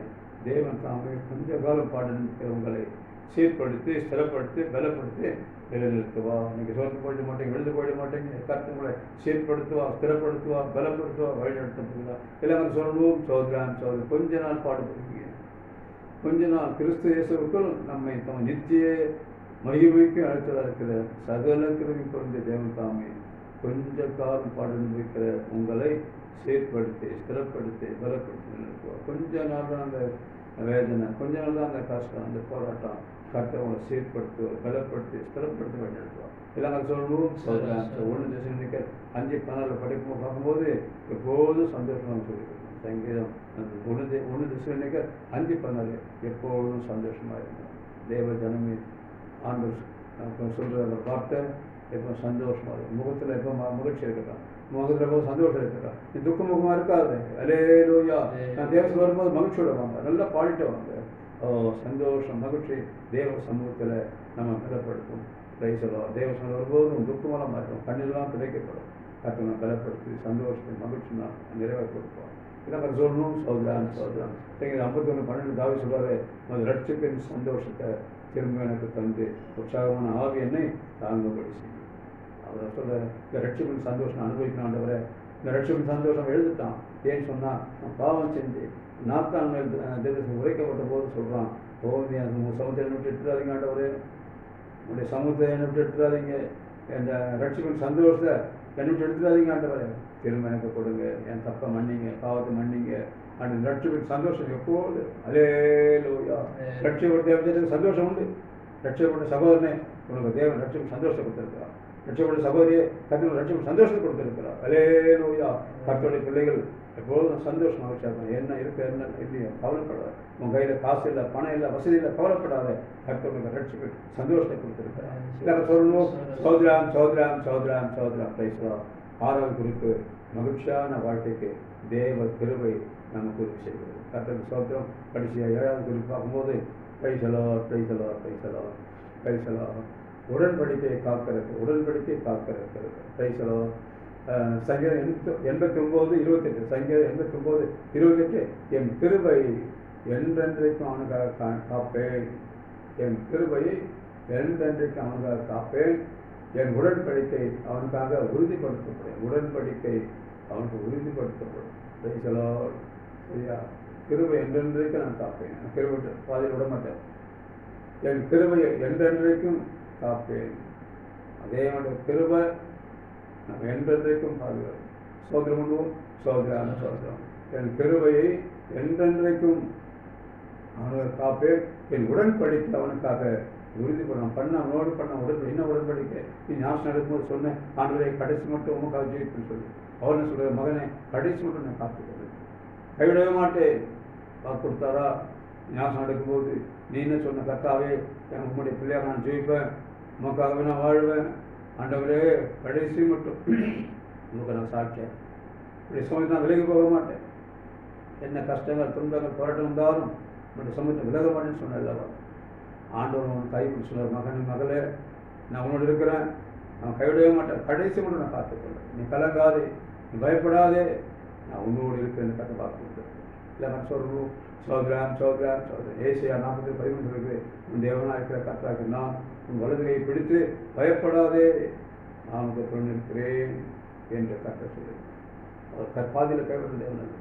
தேவன் தாமே கொஞ்ச காலம் பாடுகிற உங்களை சீர்படுத்தி, ஸ்திரப்படுத்தி, பலப்படுத்தி நிலைநிறுத்துவா. நீங்கள் சோர்ந்து போயிட மாட்டேங்க, எழுந்து போயிட மாட்டேங்க. கர்த்தர் உங்களை சீர்படுத்துவா, ஸ்திரப்படுத்துவா, பலப்படுத்துவா, வழிநடத்துவா. எல்லாரும் சொல்லணும், சோதராம் சோதரம். கொஞ்ச நாள் பாடுபடுவீங்க, கொஞ்ச நாள். கிறிஸ்து இயேசுவுக்குள் நம்மை தம் நித்திய மகிமைக்கு அழைத்ததாக இருக்கிற சகல கிருபை பொருந்திய தேவன் தாமே கொஞ்ச காலம் பாடு அனுபவிக்கிற உங்களை சீர்படுத்தி, ஸ்திரப்படுத்தி, பலப்படுத்தி நிறுத்துவார். கொஞ்ச நாள் தான் அந்த வேதனை, கொஞ்ச நாள் தான் அந்த கஷ்டம், அந்த போராட்டம். கர்த்தர் உங்களை சீர்படுத்துவார், பலப்படுத்தி, ஸ்திரப்படுத்தி வழிநடத்துவார். எல்லாம் சொல்லணும், சொல்கிறேன். 1 தெசலோனிக்கர் 5:14 படிக்கும் பார்க்கும்போது எப்போதும் சந்தோஷமாக சொல்லியிருக்கோம். சங்கீதம் 1 தெசலோனிக்கர் 5:14 எப்போதும் சந்தோஷமாக இருக்கும். தேவ ஜனமே, ஆண்டவர் சொல்கிற வார்த்தை எப்போ சந்தோஷமாக இருக்கும். முகத்தில் எப்போ மகிழ்ச்சி இருக்கட்டும், முகத்தில் எப்போ சந்தோஷம் இருக்கட்டும். நீ துக்க முகமாக இருக்காது. அல்லேலூயா. நான் தேவத்தில் வரும்போது மகிழ்ச்சியோட வாங்க, நல்லா பாடிட்டு வாங்க. சந்தோஷம், மகிழ்ச்சி தேவ சமூகத்தில் நம்ம பலப்படுத்தும். பிரைசலாம். தேவ சமூகம் வரும்போது துக்கமெல்லாம் மாற்றும், கண்ணீரெல்லாம் கிடைக்கப்படும். கர்த்தனை பலப்படுத்தி சந்தோஷத்தை மகிழ்ச்சி நான் நிறைவேற கொடுப்போம். இதான் சொல்லணும், சோதரான் சோதரான். 51:12 தாவீது சொல்றாரு, ரட்சிப்பின் சந்தோஷத்தை திரும்ப எனக்கு தந்து உற்சாகமான ஆவி என்னை தாங்கும்படி செய்யும். அவர் சொல்ற, இந்த ரட்சிப்பின் சந்தோஷம் அனுபவிக்கணும் ஆண்டவரை. இந்த ரட்சிப்பின் சந்தோஷம் எழுதுட்டான். ஏன்னு சொன்னா, நான் பாவம் செஞ்சு 40 நாள் தேவத்தை உரைக்கப்பட்ட போது சொல்றான், சமூகத்தை விட்டு எடுத்துடாதீங்க ஆண்டவரே, உங்களுடைய சமூகத்தை என்னை விட்டு எடுத்துடாதீங்க, இந்த ரட்சிப்பின் சந்தோஷத்தை என்னை விட்டு எடுத்துடாதீங்க ஆண்டவரே, திரும்ப எனக்கு கொடுங்க, என் தப்பை மன்னிங்க, பாவத்தை மன்னிங்க. அந்த ரட்சிப்பின் சந்தோஷம் எப்போது. அல்லேலூயா. ரட்சிக்கப்பட்ட தேவனுக்கு சந்தோஷம் உண்டு. ரட்சிக்கப்பட்ட சகோதரனே, உனக்கு தேவன் ரட்சிப்பு சந்தோஷத்தை கொடுத்திருக்கிறார். ரட்சிக்கப்பட்ட சகோதரியை கர்த்தர் ரட்சிப்பு சந்தோஷத்தை கொடுத்திருக்கிறார். அல்லேலூயா. கர்த்தருடைய பிள்ளைகள் எப்போதும் சந்தோஷமாக வச்சிருக்கணும். என்ன இருக்கு, என்ன இல்லையோ கவலைப்படாத. உன் கையில் காசு இல்லை, பணம் இல்லை, வசதி இல்லை, கவலைப்படாத. கர்த்தருடைய ரட்சிப்பு சந்தோஷத்தை கொடுத்திருக்கிறார். இல்லாத சொல்லணும், சோதராம் சோதராம் சோதராம் சோதராம். பிரைஸ்லாம். 6வது குறிப்பு, மகிழ்ச்சியான வாழ்க்கைக்கு தேவ கிருபை நமக்கு உதவி செய்கிறது. கர்த்தருக்கு ஸ்தோத்திரம். கடைசியாக 7வது குறிப்பு பார்க்கும்போது, பிரைசலோ பிரைசலோ பிரைசலோ பிரைசலோ. உடன்படிக்கையை காக்கிறது, உடன்படிக்கை காக்கிறது. பிரைசலோ. சங்கீதம் 89:28. சங்கீதம் 89:28. என் கிருபை என்றென்றைக்கும் அவனுக்காக காப்பேன், என் கிருபையை என்றென்றைக்கும் அவனுக்காக காப்பேன், என் உடன்படிக்கை அவனுக்காக உறுதிப்படுத்தப்படும், உடன்படிக்கை அவனுக்கு உறுதிப்படுத்தப்படும். பிரைசலோ. சரியா? கிருபை என்றென்றைக்கும் நான் காப்பேன், கிருபை பாதையில் விட மாட்டேன். என் கிருபையை என்றென்றைக்கும் காப்பேன். அதே மாதிரி கிருபை நம்ம என்றென்றைக்கும் பாதுகாப்பு. சோதரம் பண்ணுவோம், சோதரான சோதரம். என் கிருபையை என்றென்றைக்கும் அவனுக்கு காப்பேன், என் உடன்படிக்கை அவனுக்காக உறுதி பண்ண உடன்படிக்கை நீ ஞாபகம் நடக்கும்போது சொன்னேன், ஆண்டவரே கடைசி மட்டும் உமக்காக ஜெயிப்புன்னு சொல்லி. அவர் என்ன சொல்ற, மகனே கடைசி மட்டும் நான் காத்துக்கொள்வேன், கைவிடவே மாட்டேன். வாக்கு கொடுத்தாரா? ஞாபகம் நடக்கும்போது நீ என்ன சொன்ன, கர்த்தாவே உங்களுடைய பிள்ளையாக நான் ஜெயிப்பேன், உமக்காகவே நான் வாழ்வேன், ஆண்டவரே கடைசி மட்டும் உங்களுக்கு நான் சாட்சியேன், இப்படி சமயத்தை நான் விலகி போக மாட்டேன், என்ன கஷ்டங்கள் துன்பங்கள் போராட்டம் இருந்தாலும் உங்களுடைய சமயத்தை விலக மாட்டேன்னு சொன்னல்லவா. ஆண்டவர் அவன் கை சொன்னார், மகன் மகளே நான் உன்னோடு இருக்கிறேன், நான் கைவிடவே மாட்டேன், கடைசி மட்டும் நான் காத்துக்கொள்வேன், நீ கலங்காதே, நீ பயப்படாதே, நான் உன்னோடு இருக்கிறேன்னு கதை பார்த்து இல்லை சொல்லணும். சோதராம் ஏசியா 40:13 இருக்கு, உன் தேவனாக இருக்கிற கர்த்தராகிய நான் உன் வலதுகையை பிடித்து பயப்படாதே, நான் உனக்கு துணை இருக்கிறேன் என்று கர்த்தர் சொல்லு. அவர் பாதியில் கைவிட தேவன் அல்ல,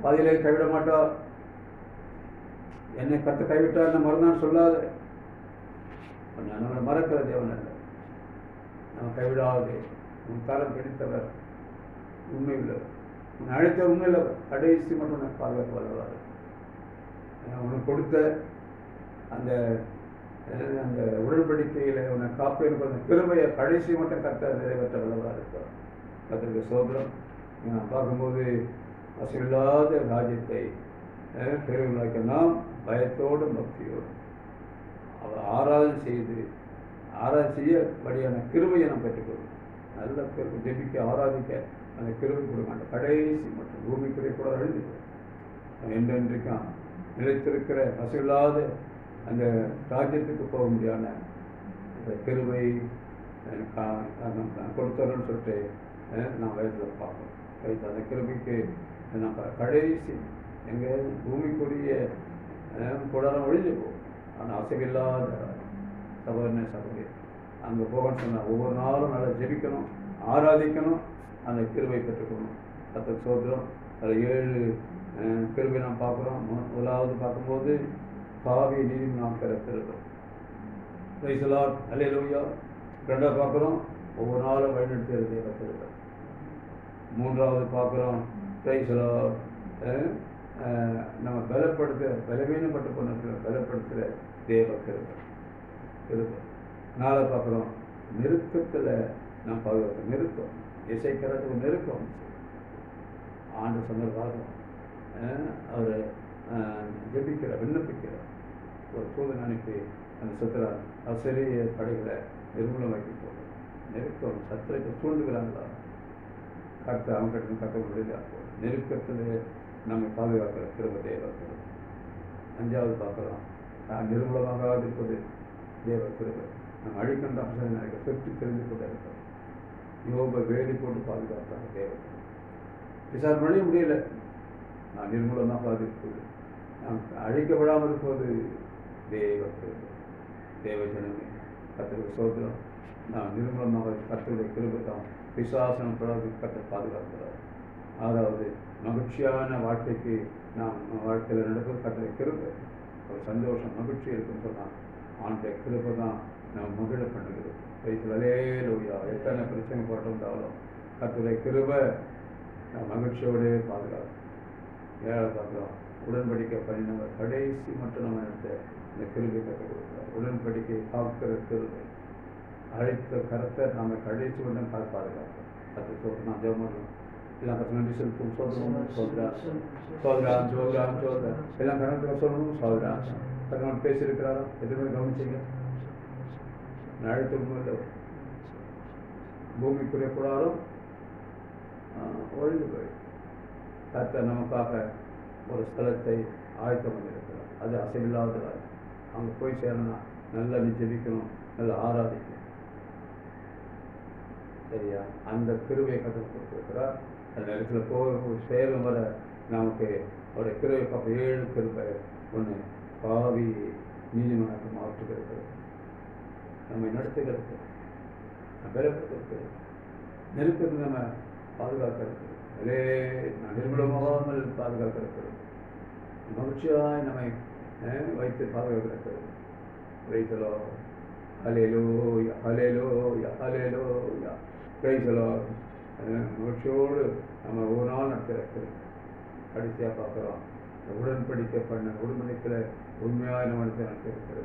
பாதியிலே கைவிட மாட்டார். என்னை கர்த்தர் கைவிட்டார் நான் மறந்தான் சொல்லாத, நம்மளை மறக்கிற தேவன் அல்ல, நம்ம கைவிடாதே. உன் காலம் பிடித்தவர், உண்மை உள்ளவர், உன்னை அழைத்த உண்மை இல்லவர், கடைசி மட்டும் உனக்கு பாதுகாப்பு வல்லவர். உனக்கு கொடுத்த அந்த அந்த உடன்படிக்கையில் உன்னை காப்பேன் கிருபையை கடைசி மட்டும் கர்த்தர் நிறைவேற்ற வல்லவராக இருக்கிறார். கர்த்தருக்கு சோதரம். நான் பார்க்கும்போது அசைவில்லாத ராஜ்யத்தை பெருவிழாக்க நாம் பயத்தோடும் பக்தியோடும் அவர் ஆராதனை செய்யபடியான கிருபையை நாம் பெற்றுக்கொள்ளும். நல்ல கிருபை ஜெபிக்க ஆராதிக்க அந்த கிருபை கொடுக்க கடைசி மற்றும் பூமிக்குரிய கூட அழிந்து என்றென்றைக்கும் நிலைத்திருக்கிற அசைவில்லாத அந்த ராஜ்யத்துக்கு போக முடியாத அந்த கிருபை கொடுத்தோன்னு சொல்லிட்டு நான் வயதில் பார்ப்போம். வயது அந்த கிருபைக்கு நம்ம கடைசி எங்கள் பூமிக்குரிய கூடாரம் ஒழிஞ்சு போகும். ஆனால் அசைவில்லாத சகோதரி அங்கே போகணும்னு சொன்னால் ஒவ்வொரு நாளும் நல்லா ஜெபிக்கணும், ஆராதிக்கணும், அந்த கிருபை பெற்றுக்கணும். கர்த்தர் சோதரம். அதில் 7 கிருபை நாம் பார்க்குறோம். முதலாவது பார்க்கும்போது பாவி நீதி நாம் பெறப்பெறுகிறோம். பிரைஸ் அல்லேலூயா. 2வது பார்க்குறோம் ஒவ்வொரு நாளும் வழிநடத்துகிற தேவ. 3வது பார்க்குறோம் பிரைஸ் நம்ம பலவீனப்பட்டு போன பலப்படுத்துகிற தேவ கிருபை. 4வது பார்க்குறோம் நெருக்கத்தில் நாம் பாதுகாக்க நெருக்கம். இசைக்கிறது ஒரு நெருக்கம். ஆண்டு சொன்னதாக அவர் ஜெபிக்கிறார், விண்ணப்பிக்கிறார். ஒரு தூதன் அனுப்பி அந்த சத்துரார் அசரிய படைகளை நிர்மூலமாக்கி போகிறார். நெருக்கம் சத்திரத்தை சூண்டுகிறாங்களா அவங்க கட்ட முடியல. நெருக்கத்தில் நம்மை பாதுகாக்கிற கிருபை தேவ. 5வது பார்க்கலாம் நிர்மூலமாக இருப்பது தேவ கிருபை. நம்ம அழிக்கின்ற அம்சம் நினைக்க பெற்று தெரிந்து கொண்டு இருக்கிறோம். யோபை வேலி போட்டு பாதுகாத்தாங்க தேவ. விசாரணை பண்ண முடியல. நான் நிர்மூலமாக பாதுகாப்பது, நான் அழிக்கப்படாமல் இருப்பது தேவ கிருபை. தேவ ஜனமே கர்த்தருக்கு சோதரம். நான் நிர்மூலமாக கர்த்தருடைய கிருபை தான் விசுவாசம் தொடர்பு கர்த்தர் பாதுகாக்கிறார். 6வது மகிழ்ச்சியான வாழ்க்கைக்கு நாம் வாழ்க்கையில் நடக்கும் கர்த்தருடைய கிருபை. ஒரு சந்தோஷம் மகிழ்ச்சி இருக்குன்னு சொன்னால் ஆண்டைய கிருபை தான் நம்ம மகிழ பண்ணுகிறோம். அல்லேலூயா. எத்தனை பிரச்சனை போட்டு வந்தாலும் கர்த்தருடைய கிருபை மகிழ்ச்சியோடு பாதுகாக்கும். 7வது பார்க்குறோம் உடன்படிக்கை பண்ணினவர் கடைசி மட்டும் நம்ம இந்த கிருபை கற்றுக் கொடுக்குறார். உடன்படிக்கை காக்கிற கிருபை அழைத்த கருத்தை நம்ம கடைசி மட்டும் பாதுகாக்கிறோம். கற்று சொல்கிறோம். நான் ஜெபம் எல்லாம் கற்று நன்றி செலுத்தும். சோதரான் எல்லாம் கணக்கு சொல்லணும். சோதரான் கற்று பேசியிருக்கிறாரோ எதுவுமே கவனிச்சிங்க. அழைத்து பூமிக்குரிய கூடாரம் ஒழிந்து போய் கர்த்தர் நமக்காக ஒரு ஸ்தலத்தை ஆயத்தம் பண்ணியிருக்கிறார். அது அசைவில்லாததாக அங்கே போய் சேரணும்னா நல்லா நீ ஜெபிக்கணும், நல்லா ஆராதிக்கணும். சரியா? அந்த கிருபையை கற்றுக் கொடுத்துருக்கிறார். அந்த இடத்துல சேரும் வர நமக்கு அவருடைய கிருபை பார்க்க 7 கிருபை. 1 பாவி நீதிமன்றத்தை மாற்றுகிறது, நம்மை நடத்துகிறது, பலப்படுத்துகிறது, நெருக்கத்தை நம்ம பாதுகாக்கிறது, நான் நிர்மூலமாகாமல் பாதுகாக்கிறது, மகிழ்ச்சியாய் நம்மை வைத்து பாதுகாக்கிறது. பிரைஸ் ஹல்லேலூயா ஹல்லேலூயா ஹல்லேலூயா. பிரைஸ் மகிழ்ச்சியோடு நம்ம ஒரு நாள் நடத்திருக்கிறது. கடைசியாக பார்க்குறோம் உடன்படிக்கை பண்ண உடன்படிக்கையில் உண்மையாக நம்ம நடத்திருக்கிறது.